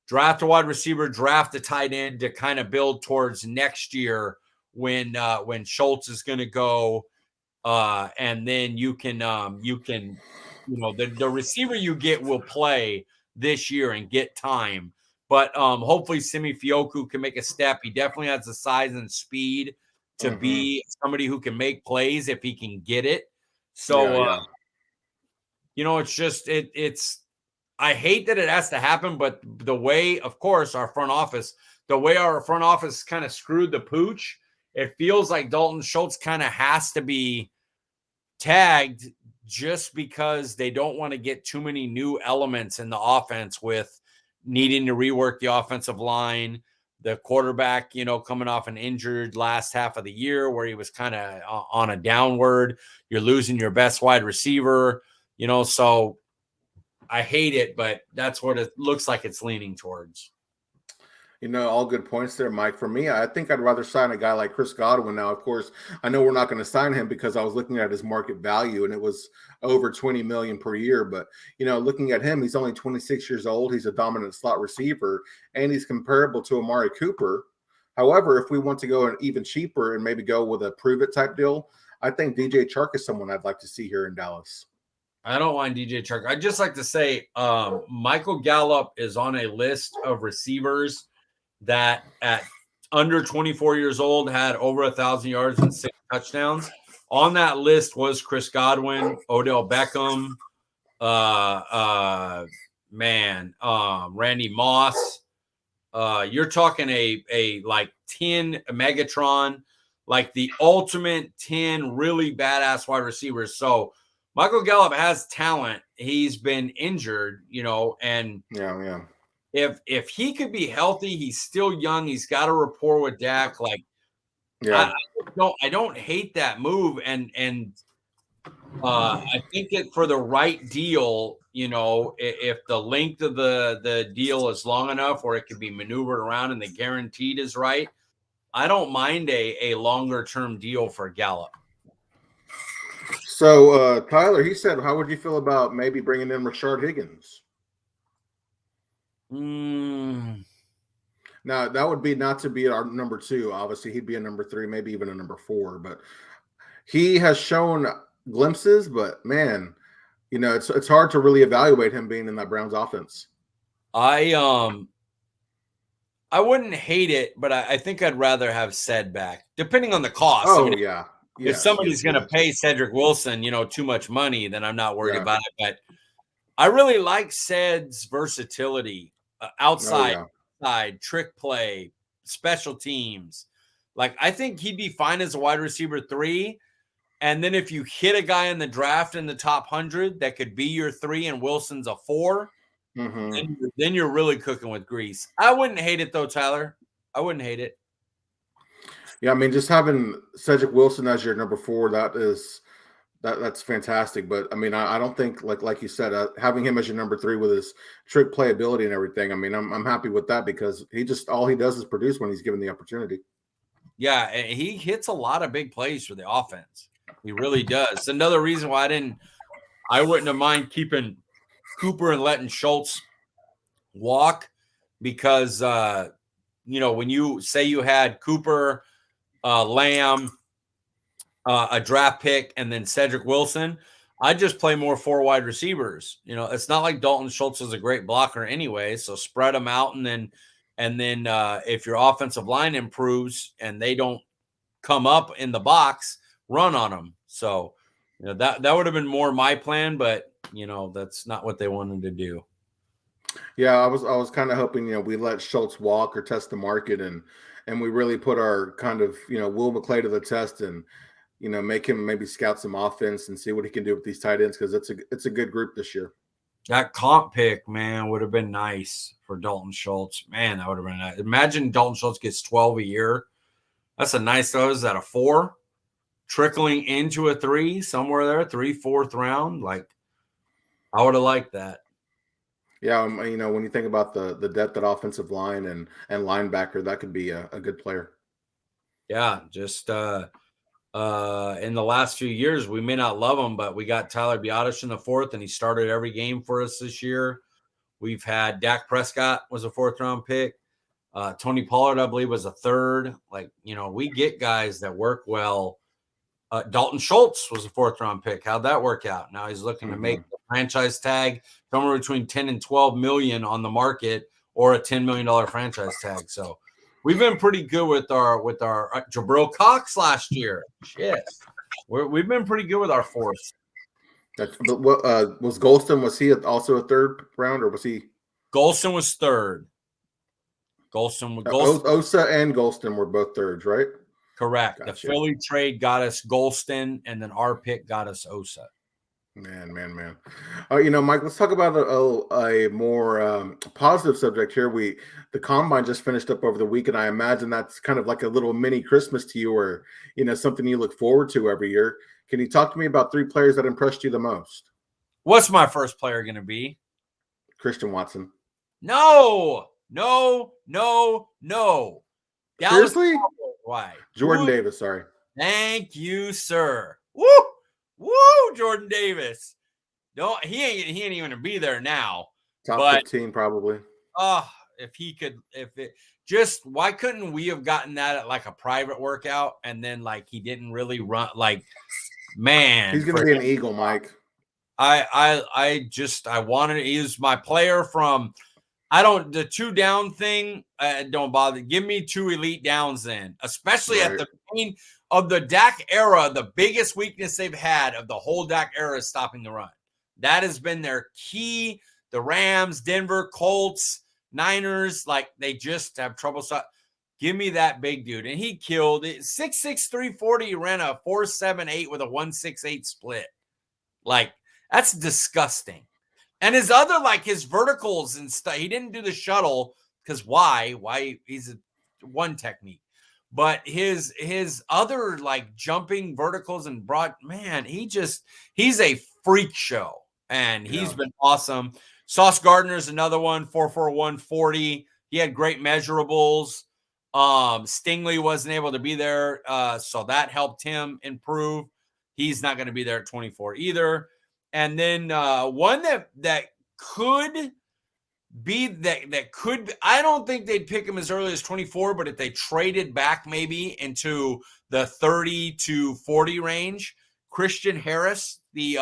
draft a wide receiver, draft a tight end to kind of build towards next year when Schultz is going to go. And then you can, the receiver you get will play this year and get time. But hopefully Simi Fioku can make a step. He definitely has the size and speed to be somebody who can make plays if he can get it. So, it's just, I hate that it has to happen, but the way, of course, our front office kind of screwed the pooch, it feels like Dalton Schultz kind of has to be tagged just because they don't want to get too many new elements in the offense with needing to rework the offensive line, the quarterback, coming off an injured last half of the year where he was kind of on a downward. You're losing your best wide receiver, so I hate it, but that's what it looks like it's leaning towards. All good points there, Mike. For me, I think I'd rather sign a guy like Chris Godwin now. Of course, I know we're not going to sign him because I was looking at his market value and it was over $20 million per year. But, looking at him, he's only 26 years old. He's a dominant slot receiver and he's comparable to Amari Cooper. However, if we want to go even cheaper and maybe go with a prove it type deal, I think DJ Chark is someone I'd like to see here in Dallas. I don't mind DJ Chark. I'd just like to say Michael Gallup is on a list of receivers that at under 24 years old had over 1,000 yards and 6 touchdowns. On that list was Chris Godwin, Odell Beckham, Randy Moss. You're talking a like 10 Megatron, like the ultimate 10 really badass wide receivers. So Michael Gallup has talent. He's been injured, and yeah. If he could be healthy, he's still young. He's got a rapport with Dak. Like, I don't hate that move. And I think that for the right deal, if the length of the deal is long enough or it can be maneuvered around and the guaranteed is right, I don't mind a longer term deal for Gallup. So, Tyler, he said, how would you feel about maybe bringing in Rashard Higgins? Now, that would be not to be our number 2. Obviously, he'd be a number 3, maybe even a number 4. But he has shown glimpses. But, man, it's hard to really evaluate him being in that Browns offense. I wouldn't hate it, but I think I'd rather have Ced back, depending on the cost. Yeah. If somebody's going to pay Cedric Wilson, too much money, then I'm not worried about it. But I really like Ced's versatility, outside, trick play, special teams. Like, I think he'd be fine as a wide receiver 3. And then if you hit a guy in the draft in the top 100 that could be your 3 and Wilson's a 4, then you're really cooking with grease. I wouldn't hate it though, Tyler. I wouldn't hate it. Yeah, I mean, just having Cedric Wilson as your number 4, that's fantastic. But I mean, I don't think like you said, having him as your number 3 with his trick playability and everything. I mean, I'm happy with that because all he does is produce when he's given the opportunity. Yeah, and he hits a lot of big plays for the offense. He really does. It's another reason why I wouldn't have mind keeping Cooper and letting Schultz walk because when you say you had Cooper, Lamb, a draft pick, and then Cedric Wilson, I just play more 4 wide receivers. It's not like Dalton Schultz is a great blocker anyway, so spread them out, and then if your offensive line improves and they don't come up in the box, run on them. So that would have been more my plan, but that's not what they wanted to do. Yeah, I was kind of hoping we let Schultz walk or test the market and we really put our kind of Will McClay to the test and make him maybe scout some offense and see what he can do with these tight ends because it's a good group this year. That comp pick, man, would have been nice for Dalton Schultz. Man, that would have been nice. Imagine Dalton Schultz gets 12 a year. That's a nice, though. Is that a 4? Trickling into a 3 somewhere there, 3, 4th round. Like, I would have liked that. Yeah, when you think about the depth at offensive line and linebacker, that could be a good player. Yeah, just in the last few years, we may not love him, but we got Tyler Biotish in the 4th, and he started every game for us this year. We've had Dak Prescott was a 4th round pick. Tony Pollard, I believe, was a 3rd. Like, we get guys that work well. Dalton Schultz was a 4th round pick. How'd that work out? Now he's looking to make the franchise tag somewhere between 10 and 12 million on the market, or a $10 million franchise tag. So we've been pretty good with our Jabril Cox last year. Shit. We've been pretty good with our 4th. But what was Golston? Was he also a 3rd round, or was he? Golston was 3rd. Golston. Osa and Golston were both 3rds, right? Correct. Gotcha. The Philly trade got us Golston, and then our pick got us Osa. Man. Mike, let's talk about a more positive subject here. The combine just finished up over the week, and I imagine that's kind of like a little mini Christmas to you, or something you look forward to every year. Can you talk to me about 3 players that impressed you the most? What's my first player going to be? Christian Watson. No. Seriously? Why? Jordan Davis, sorry. Thank you, sir. Woo! Jordan Davis. No, he ain't even going to be there now. Top 15 probably. Why couldn't we have gotten that at like a private workout, and then like he didn't really run, like, man. He's going to be an Eagle, Mike. I wanted to use my player from the 2 down thing, don't bother. Give me 2 elite downs then, especially at the beginning of the Dak era. The biggest weakness they've had of the whole Dak era is stopping the run. That has been their key. The Rams, Denver, Colts, Niners, like they just have trouble. Give me that big dude. And he killed it. 6'6", 340. He ran a 4.78 with a 1.68 split. Like, that's disgusting. And his other, like his verticals and stuff, he didn't do the shuttle because why? He's a one technique. But his other like jumping verticals and broad, man, he's a freak show. And he's been awesome. Sauce Gardner's another one, 4.41, 140. He had great measurables. Stingley wasn't able to be there, so that helped him improve. He's not going to be there at 24 either. And then one that could be I don't think they'd pick him as early as 24, but if they traded back maybe into the 30 to 40 range, Christian Harris, the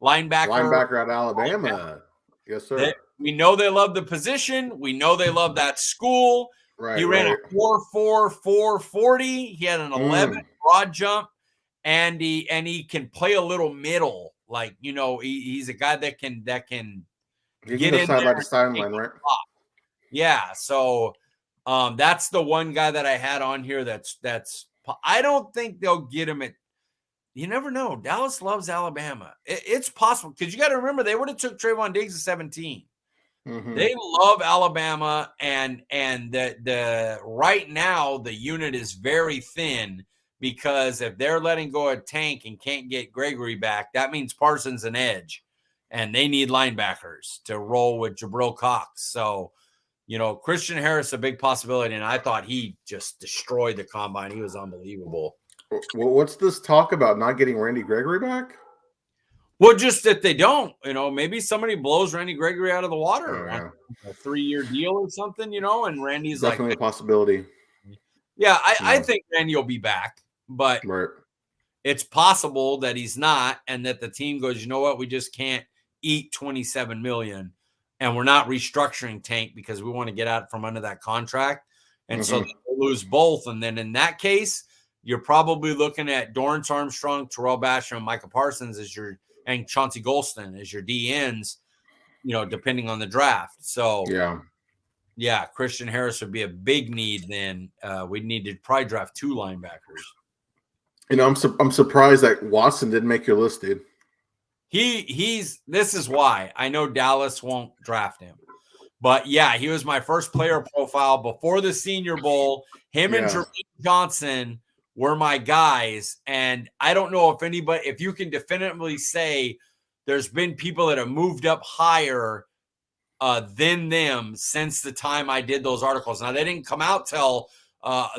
linebacker at Alabama. Yes, sir. We know they love the position. We know they love that school. Right. He ran a 4.4, 4.40. He had an 11 broad jump, and he can play a little middle. Like, he's a guy that can get in sideline to sideline, right? Yeah. So that's the one guy that I had on here. That's I don't think they'll get him at. You never know. Dallas loves Alabama. It's possible because you got to remember they would have took Trayvon Diggs at 17. Mm-hmm. They love Alabama, and the right now the unit is very thin. Because if they're letting go of Tank and can't get Gregory back, that means Parsons an edge. And they need linebackers to roll with Jabril Cox. So, Christian Harris, a big possibility. And I thought he just destroyed the combine. He was unbelievable. Well, what's this talk about not getting Randy Gregory back? Well, just that they don't. Maybe somebody blows Randy Gregory out of the water. A 3-year deal or something, and Randy's definitely a possibility. Yeah, I think Randy will be back. But it's possible that he's not, and that the team goes, you know what, we just can't eat $27 million, and we're not restructuring Tank because we want to get out from under that contract, and so they lose both. And then in that case, you're probably looking at Dorrance Armstrong, Terrell Basham, and Micah Parsons and Chauncey Golston as your DNs, depending on the draft. So yeah, Christian Harris would be a big need. Then we'd need to probably draft 2 linebackers. I'm surprised that Watson didn't make your list, dude. This is why I know Dallas won't draft him. But yeah, he was my first player profile before the Senior Bowl. Him and Jermaine Johnson were my guys. And I don't know if you can definitively say there's been people that have moved up higher than them since the time I did those articles. Now, they didn't come out till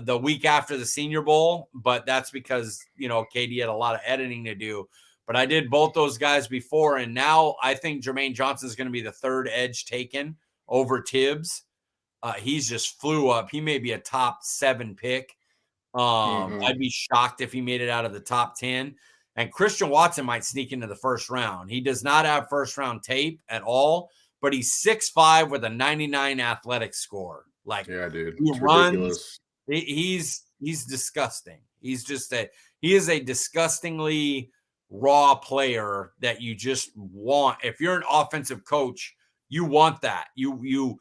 the week after the Senior Bowl, but that's because, KD had a lot of editing to do. But I did both those guys before, and now I think Jermaine Johnson is going to be the third edge taken over Tibbs. He's just flew up. He may be a top 7 pick. I'd be shocked if he made it out of the top 10. And Christian Watson might sneak into the first round. He does not have first round tape at all, but he's 6'5" with a 99 athletic score. Like, yeah, dude, he it's runs. Ridiculous. He's disgusting. He is a disgustingly raw player that you just want. If you're an offensive coach, you want that. You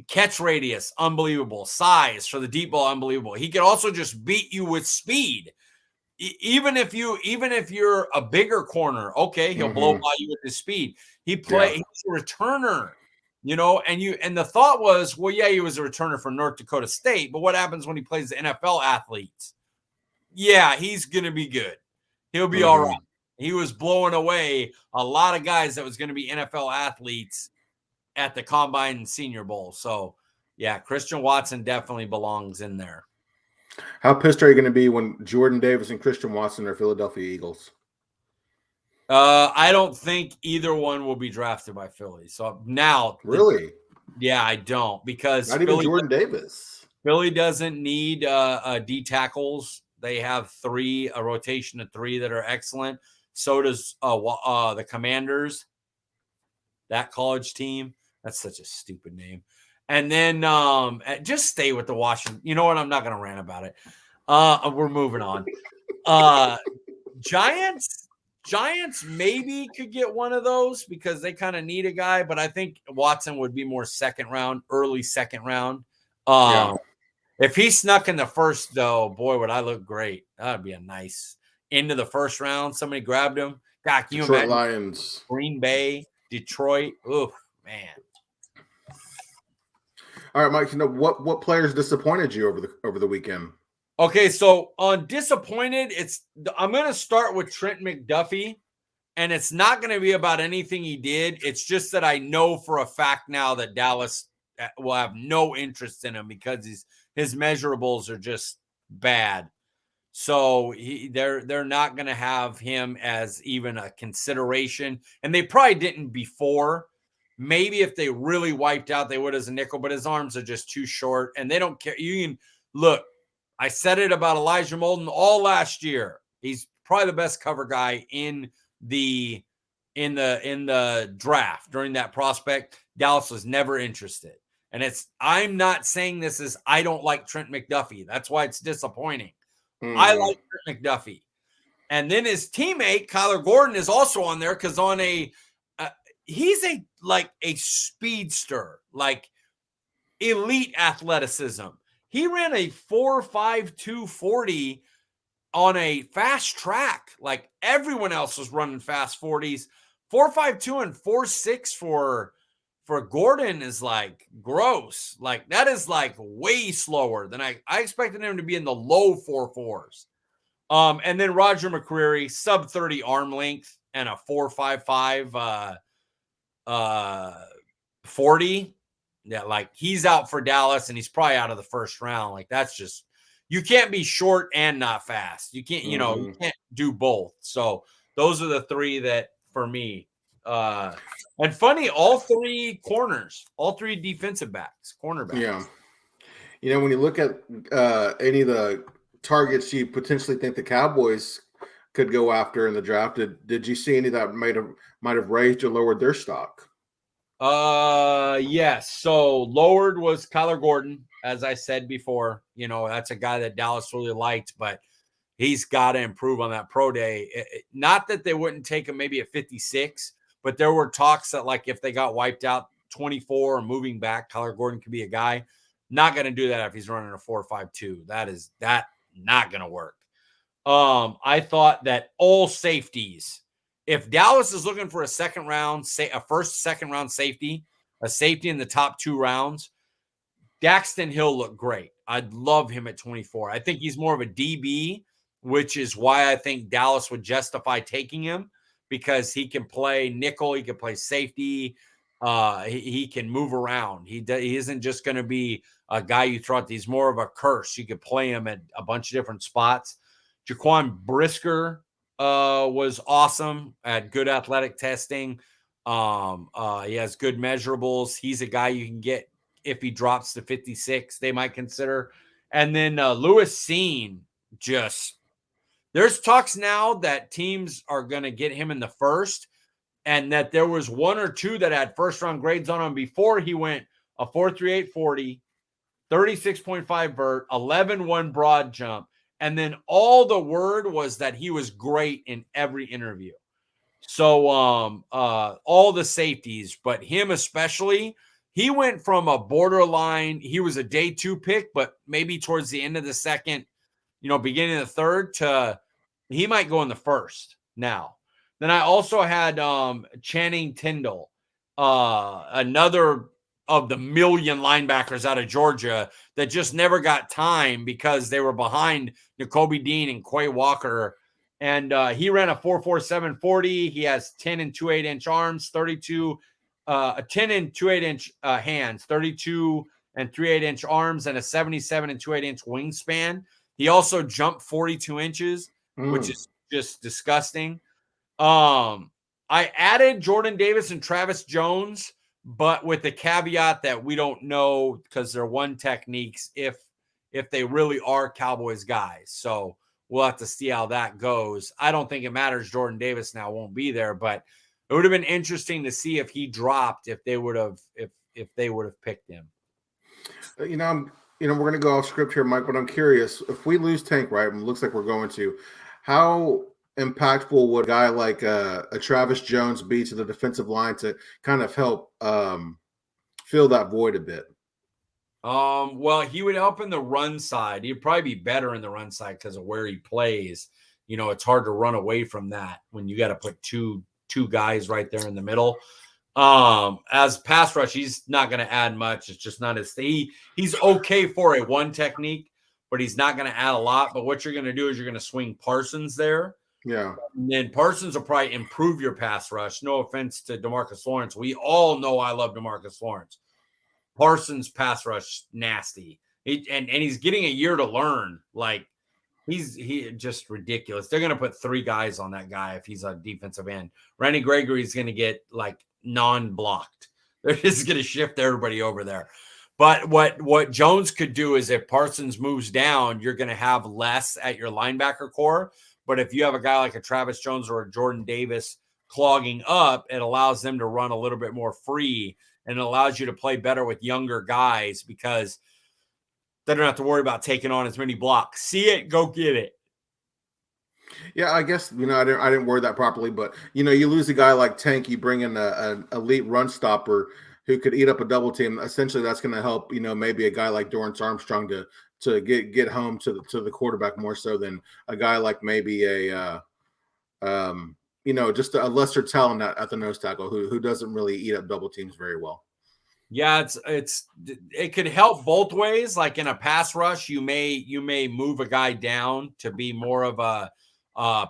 catch radius, unbelievable. Size for the deep ball, unbelievable. He could also just beat you with speed. Even if you're a bigger corner, okay, he'll blow by you with his speed. He's a returner, and the thought was, well, yeah, he was a returner for North Dakota State, but what happens when he plays the NFL athletes? Yeah, he's gonna be good. He'll be all right. He was blowing away a lot of guys that was going to be NFL athletes at the Combine and Senior Bowl. So, yeah, Christian Watson definitely belongs in there. How pissed are you going to be when Jordan Davis and Christian Watson are Philadelphia Eagles? I don't think either one will be drafted by Philly. So now, really, I don't, because not even Jordan Davis. Philly doesn't need D tackles. They have a rotation of 3 that are excellent. So does the Commanders, that college team. That's such a stupid name. And then just stay with the Washington. You know what? I'm not going to rant about it. We're moving on. Giants maybe could get one of those because they kind of need a guy, but I think Watson would be more early second round. If he snuck in the first, though, boy, would I look great. That would be a nice into the first round. Somebody grabbed him. God, can you Detroit imagine? Lions, Green Bay, Detroit. Oh, man. All right, Mike. What players disappointed you over the weekend? Okay, so on disappointed, I'm going to start with Trent McDuffie, and it's not going to be about anything he did. It's just that I know for a fact now that Dallas will have no interest in him because his measurables are just bad. So they're not going to have him as even a consideration. And they probably didn't before. Maybe if they really wiped out, they would as a nickel, but his arms are just too short and they don't care. You can look, I said it about Elijah Molden all last year. He's probably the best cover guy in the draft during that prospect. Dallas was never interested. And I'm not saying this is, I don't like Trent McDuffie. That's why it's disappointing. I like Trent McDuffie. And then his teammate, Kyler Gordon, is also on there because he's a speedster, like elite athleticism. He ran a 4.52 40 on a fast track. Like everyone else was running fast 40s. 4.52 and 4.6 for Gordon is like gross. Like that is like way slower than I expected him to be in the low 4.4s. And then Roger McCreary, sub 30 arm length and a 4.55 40. Yeah, like he's out for Dallas and he's probably out of the first round. Like that's just, you can't be short and not fast. You can't, you can't do both. So those are the 3 that for me. And funny, all 3 corners, all 3 defensive backs, cornerbacks. Yeah. When you look at any of the targets you potentially think the Cowboys could go after in the draft, did you see any that might have raised or lowered their stock? Yes. So lowered was Kyler Gordon, as I said before. That's a guy that Dallas really liked, but he's got to improve on that pro day. Not that they wouldn't take him maybe at 56, but there were talks that like if they got wiped out 24 or moving back, Kyler Gordon could be a guy. Not going to do that if he's running a 4.52. That not going to work. I thought that all safeties, if Dallas is looking for a second round safety, a safety in the top 2 rounds, Daxton Hill looked great. I'd love him at 24. I think he's more of a DB, which is why I think Dallas would justify taking him, because he can play nickel, he can play safety, he can move around. He isn't just going to be a guy you throw out. He's more of a curse. You could play him at a bunch of different spots. Jaquan Brisker was awesome at good athletic testing. He has good measurables. He's a guy you can get if he drops to 56, they might consider. And then Lewis Seen, there's talks now that teams are going to get him in the first, and that there was 1 or 2 that had first round grades on him before he went a 4.38 40, 36.5 vert, 11.1 broad jump. And then all the word was that he was great in every interview. So all the safeties, but him especially, he went from a borderline, he was a day 2 pick, but maybe towards the end of the second, beginning of the third, to he might go in the first now. Then I also had Channing Tindall, another of the million linebackers out of Georgia that just never got time because they were behind Nakobe Dean and Quay Walker. And he ran a 4.47 40. He has 10 and 2/8 inch arms, 10 and 2/8 inch hands, 32 and 3/8 inch arms, and a 77 and 2/8 inch wingspan. He also jumped 42 inches, which is just disgusting. I added Jordan Davis and Travis Jones, but with the caveat that we don't know, because they're one techniques, if they really are Cowboys guys. So we'll have to see how that goes. I don't think it matters. Jordan Davis now won't be there, but it would have been interesting to see if he dropped, if they would have picked him. We're going to go off script here, Mike, but I'm curious, if we lose Tank, right, and it looks like we're going to, how impactful would a guy like a Travis Jones be to the defensive line to kind of help fill that void a bit? Well, he would help in the run side. He'd probably be better in the run side because of where he plays. It's hard to run away from that when you got to put two guys right there in the middle. As pass rush, he's not going to add much. It's just not his thing. He's okay for a one technique, but he's not going to add a lot. But what you're going to do is you're going to swing Parsons there. Yeah. And then Parsons will probably improve your pass rush. No offense to Demarcus Lawrence. We all know I love Demarcus Lawrence. Parsons pass rush nasty. And he's getting a year to learn. Like he just ridiculous. They're going to put 3 guys on that guy if he's a defensive end. Randy Gregory's going to get like non-blocked. They're just going to shift everybody over there. But what Jones could do is if Parsons moves down, you're going to have less at your linebacker core. But if you have a guy like a Travis Jones or a Jordan Davis clogging up, it allows them to run a little bit more free, and it allows you to play better with younger guys because they don't have to worry about taking on as many blocks. See it, go get it. Yeah, I guess, I didn't word that properly, but, you lose a guy like Tank, you bring in an elite run stopper who could eat up a double team. Essentially, that's going to help, maybe a guy like Dorrance Armstrong to get home to the quarterback more so than a guy like maybe just a lesser talent at the nose tackle who doesn't really eat up double teams very well. Yeah, it could help both ways. Like in a pass rush, you may move a guy down to be more of a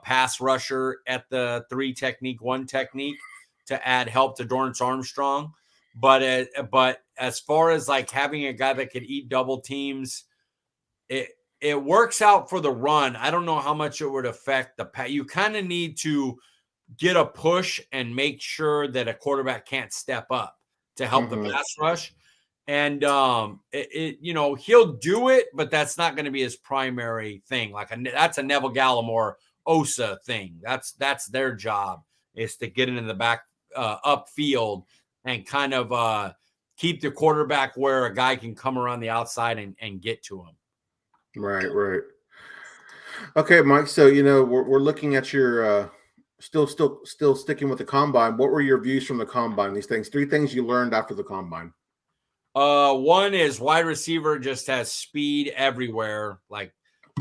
pass rusher at the 3 technique, 1 technique to add help to Dorrance Armstrong. But as far as like having a guy that could eat double teams, it works out for the run. I don't know how much it would affect the pass. You kind of need to get a push and make sure that a quarterback can't step up to help the pass rush. And he'll do it, but that's not going to be his primary thing. That's a Neville Gallimore Osa thing. That's their job, is to get into the back upfield and kind of keep the quarterback where a guy can come around the outside and get to him. Right. Okay, Mike. So we're looking at your still sticking with the combine. What were your views from the combine? These things, 3 things you learned after the combine. One is wide receiver just has speed everywhere. Like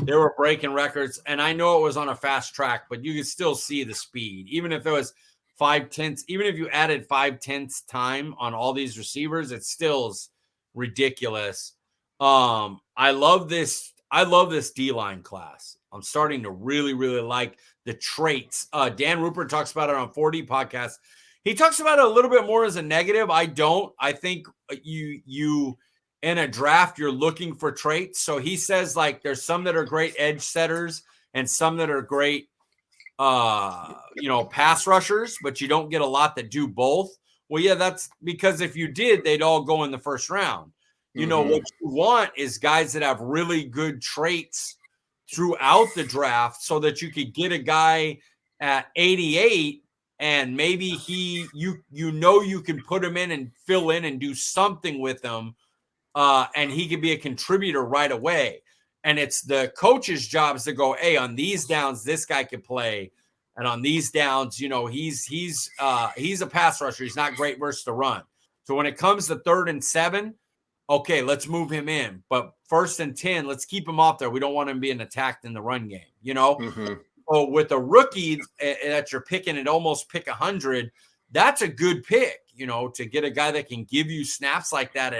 They were breaking records, and I know it was on a fast track, but you could still see the speed. Even if it was 5/10, even if you added 5/10 time on all these receivers, it still is ridiculous. I love this. I love this D-line class. I'm starting to really, really like the traits. Dan Rupert talks about it on 4D podcast. He talks about it a little bit more as a negative. I don't. I think you in a draft, you're looking for traits. So he says, like, there's some that are great edge setters and some that are great, pass rushers, but you don't get a lot that do both. Well, yeah, that's because if you did, they'd all go in the first round. What you want is guys that have really good traits throughout the draft so that you could get a guy at 88 and maybe you can put him in and fill in and do something with him. And he could be a contributor right away. And it's the coach's jobs to go, hey, on these downs, this guy could play. And on these downs, he's a pass rusher. He's not great versus the run. So when it comes to 3rd and 7, okay, let's move him in. But 1st and 10, let's keep him off there. We don't want him being attacked in the run game, So with a rookie that you're picking and almost pick 100, that's a good pick, to get a guy that can give you snaps like that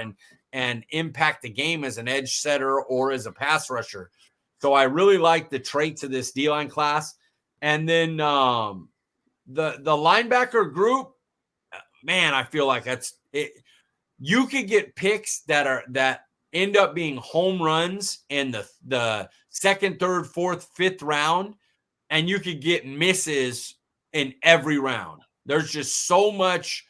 and impact the game as an edge setter or as a pass rusher. So I really like the traits of this D-line class. And then the linebacker group, man, I feel like that's it. You could get picks that end up being home runs in the 2nd, 3rd, 4th, 5th round, and you could get misses in every round. There's just so much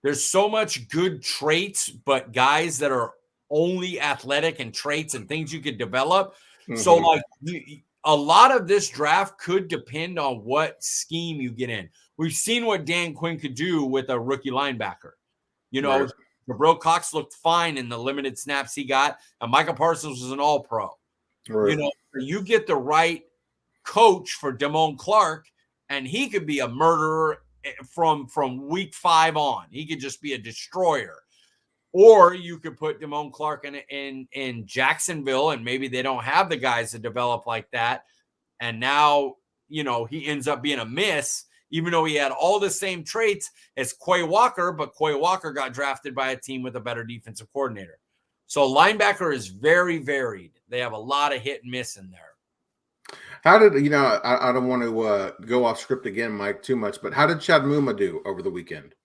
good traits, but guys that are only athletic and traits and things you could develop. So like a lot of this draft could depend on what scheme you get in. We've seen what Dan Quinn could do with a rookie linebacker. Right. Jabril Cox looked fine in the limited snaps he got, and Micah Parsons was an all-pro. Right. You get the right coach for Damone Clark, and he could be a murderer from week 5 on. He could just be a destroyer. Or you could put Damone Clark in Jacksonville, and maybe they don't have the guys to develop like that. And now, he ends up being a miss, even though he had all the same traits as Quay Walker, but Quay Walker got drafted by a team with a better defensive coordinator. So linebacker is very varied. They have a lot of hit and miss in there. How did I don't want to go off script again, Mike, too much, but how did Chad Muma do over the weekend?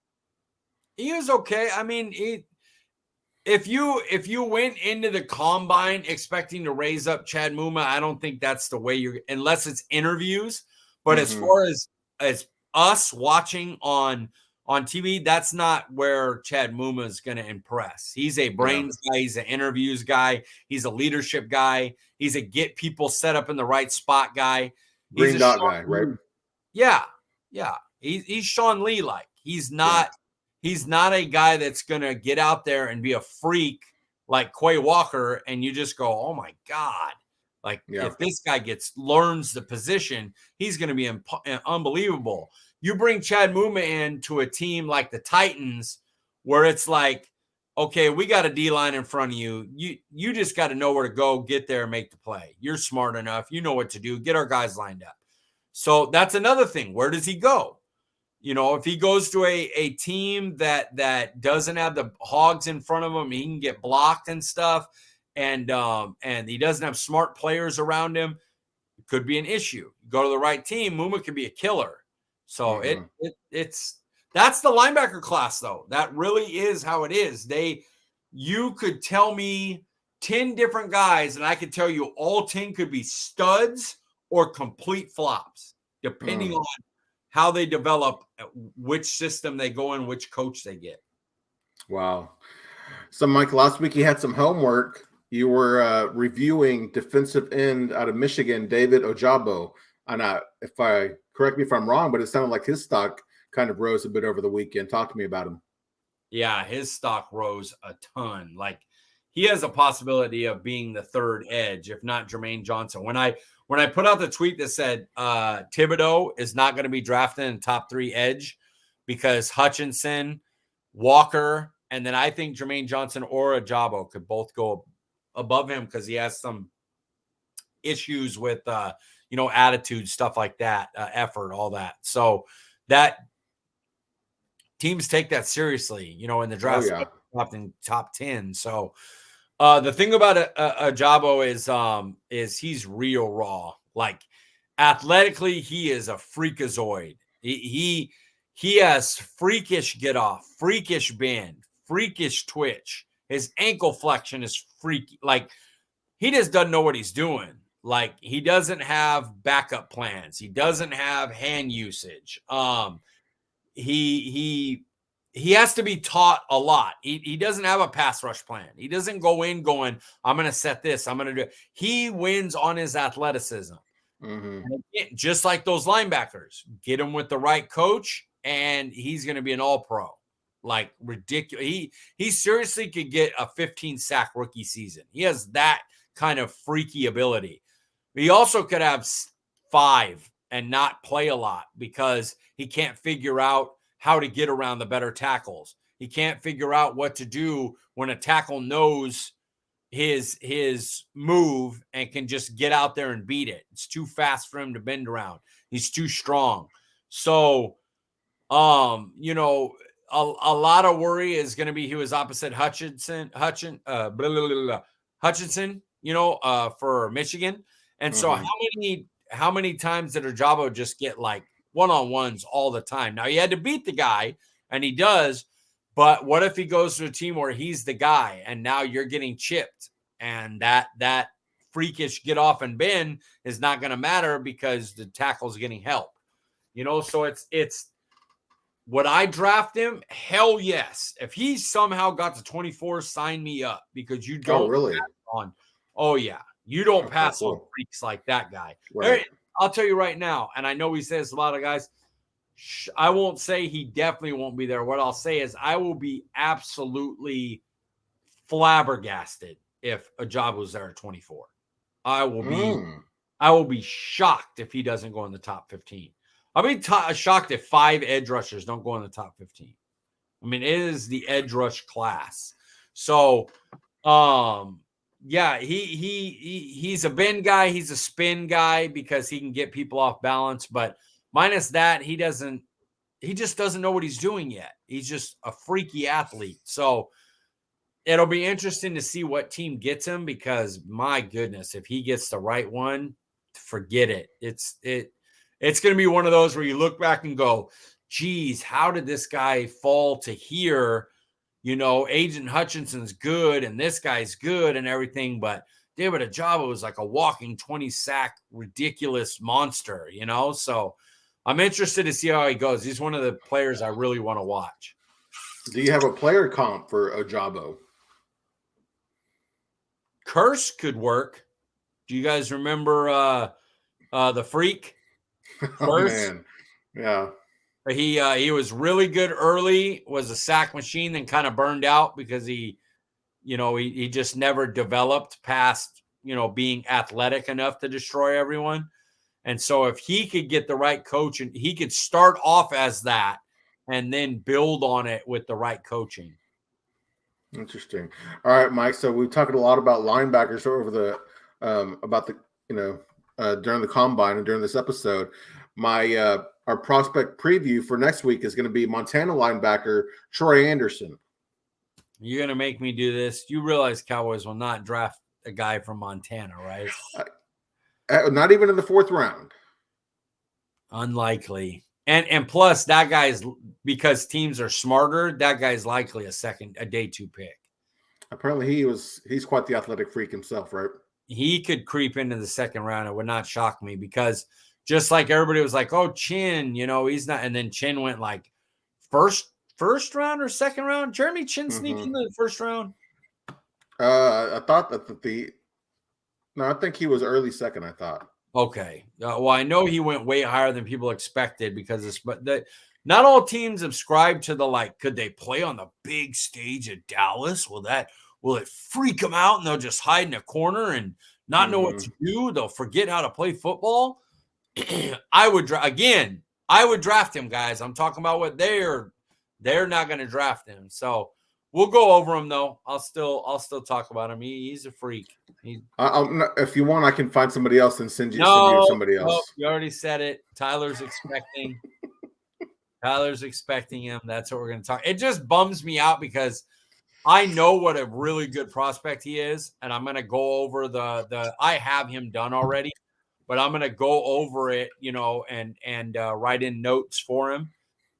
He was okay. I mean, if you went into the combine expecting to raise up Chad Muma, I don't think that's the way unless it's interviews. But as far as us watching on TV, that's not where Chad Muma is going to impress. He's a brains guy. He's an interviews guy. He's a leadership guy. He's a get people set up in the right spot guy. Green dot guy, right? Yeah. He's Sean Lee like. He's not a guy that's going to get out there and be a freak like Quay Walker and you just go, oh my God. Like if this guy learns the position, he's going to be unbelievable. You bring Chad Muma in to a team like the Titans where it's like, okay, we got a D-line in front of you. You just got to know where to go, get there, and make the play. You're smart enough. You know what to do. Get our guys lined up. So that's another thing. Where does he go? If he goes to a team that doesn't have the hogs in front of him, he can get blocked and stuff, and he doesn't have smart players around him, it could be an issue. Go to the right team, Muma could be a killer. So that's the linebacker class, though. That really is how it is. You could tell me 10 different guys, and I could tell you all 10 could be studs or complete flops, depending on how they develop, which system they go in, which coach they get. Wow. So, Mike, last week you had some homework. You were reviewing defensive end out of Michigan, David Ojabo. And correct me if I'm wrong, but it sounded like his stock kind of rose a bit over the weekend. Talk to me about him. Yeah, his stock rose a ton. Like he has a possibility of being the 3rd edge, if not Jermaine Johnson. When I put out the tweet that said Thibodeau is not going to be drafted in top 3 edge because Hutchinson, Walker, and then I think Jermaine Johnson or Ojabo could both go above him because he has some issues with, attitude, stuff like that, effort, all that. So that teams take that seriously, in the draft, in top 10. So the thing about Ojabo is he's real raw. Like athletically, he is a freakazoid. He has freakish get off, freakish bend, freakish twitch. His ankle flexion is freaky. Like he just doesn't know what he's doing. Like he doesn't have backup plans. He doesn't have hand usage. He has to be taught a lot. He doesn't have a pass rush plan. He doesn't go in going, I'm going to set this. I'm going to do it. He wins on his athleticism. Mm-hmm. And again, just like those linebackers, get him with the right coach, and he's going to be an all-pro. Like ridiculous. He seriously could get a 15-sack rookie season. He has that kind of freaky ability. He also could have 5 and not play a lot because he can't figure out how to get around the better tackles. He can't figure out what to do when a tackle knows his move and can just get out there and beat it. It's too fast for him to bend around. He's too strong. So, a lot of worry is going to be he was opposite Hutchinson, for Michigan. And so how many times did Ojabo just get like one-on-ones all the time? Now he had to beat the guy, and he does, but what if he goes to a team where he's the guy and now you're getting chipped, and that freakish get off and bend is not going to matter because the tackle's getting help. So it's would I draft him? Hell yes. If he somehow got to 24, sign me up, because you don't really? You don't pass on freaks like that guy. Right. I'll tell you right now, and I know he says a lot of guys, I won't say he definitely won't be there. What I'll say is I will be absolutely flabbergasted if Ojabo's there at 24. I will be shocked if he doesn't go in the top 15. I'll be shocked if 5 edge rushers don't go in the top 15. I mean, it is the edge rush class. So, he's a bend guy. He's a spin guy because he can get people off balance. But minus that, he just doesn't know what he's doing yet. He's just a freaky athlete. So it'll be interesting to see what team gets him, because my goodness, if he gets the right one, forget it. It's going to be one of those where you look back and go, geez, how did this guy fall to here? Agent Hutchinson's good and this guy's good and everything, but David Ojabo is like a walking 20-sack ridiculous monster, So I'm interested to see how he goes. He's one of the players I really want to watch. Do you have a player comp for Ojabo? Curse could work. Do you guys remember the Freak? Oh, man. Yeah. He was really good early, was a sack machine, then kind of burned out because he just never developed past, being athletic enough to destroy everyone. And so if he could get the right coach, and he could start off as that and then build on it with the right coaching. Interesting. All right, Mike. So we've talked a lot about linebackers over the during the combine and during this episode. Our prospect preview for next week is going to be Montana linebacker Troy Anderson. You're going to make me do this. You realize Cowboys will not draft a guy from Montana, right? Not even in the 4th round. Unlikely. And plus, that guy's, because teams are smarter, that guy's likely a day 2 pick. Apparently he's quite the athletic freak himself, right? He could creep into the 2nd round. It would not shock me, because just like everybody was like, oh, Chin, he's not. And then Chin went like first round or 2nd round. Jeremy Chin sneaked into the 1st round. I thought that I think he was early 2nd, I thought. Okay. Well, I know he went way higher than people expected, because not all teams subscribe to the, could they play on the big stage at Dallas? Will it freak them out and they'll just hide in a corner and not know what to do? They'll forget how to play football. I would draft him, guys. I'm talking about what they're not going to draft him. So We'll go over him though. I'll still talk about him. He's a freak. If you want, I can find somebody else and send you somebody else. No, you already said it. Tyler's expecting him. That's what we're going to talk. It just bums me out because I know what a really good prospect he is, and I'm going to go over the. I have him done already, but I'm going to go over it, and write in notes for him,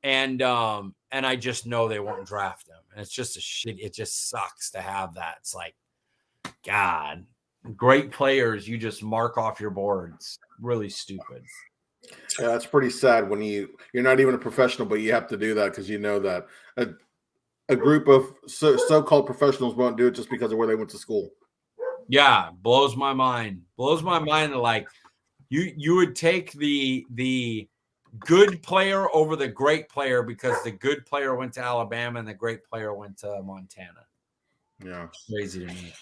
and I just know they won't draft him, and it's just a shit. It just sucks to have that. It's like, God, great players you just mark off your boards. Really stupid. Yeah, that's pretty sad when you're not even a professional, but you have to do that because you know that a group of so-called professionals won't do it just because of where they went to school. Yeah, blows my mind. Blows my mind that like you would take the good player over the great player because the good player went to Alabama and the great player went to Montana. Yeah, crazy to me.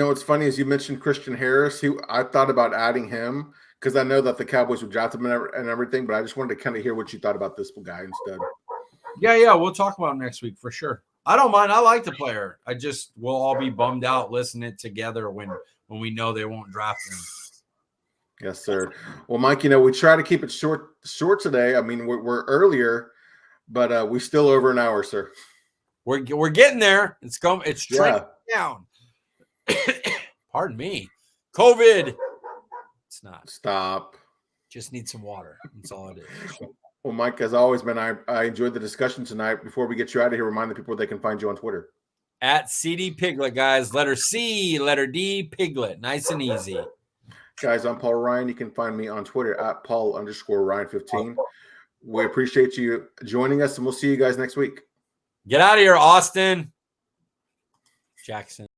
What's funny is you mentioned Christian Harris. I thought about adding him because I know that the Cowboys would draft him and everything, but I just wanted to kind of hear what you thought about this guy instead. Yeah, we'll talk about him next week for sure. I don't mind. I like the player. I just we'll all be bummed out listening together when we know they won't draft him. Yes, sir. Well, Mike, we try to keep it short today. I mean, we're earlier, but we still over an hour, sir. We're getting there. It's trending down. Pardon me. COVID. It's not. Stop. Just need some water. That's all it is. Well, Mike, as always, man, I enjoyed the discussion tonight. Before we get you out of here, remind the people they can find you on Twitter. At CD Piglet, guys. Letter C, letter D, Piglet. Nice and easy. Guys, I'm Paul Ryan. You can find me on Twitter at Paul_Ryan15. We appreciate you joining us, and we'll see you guys next week. Get out of here, Austin. Jackson.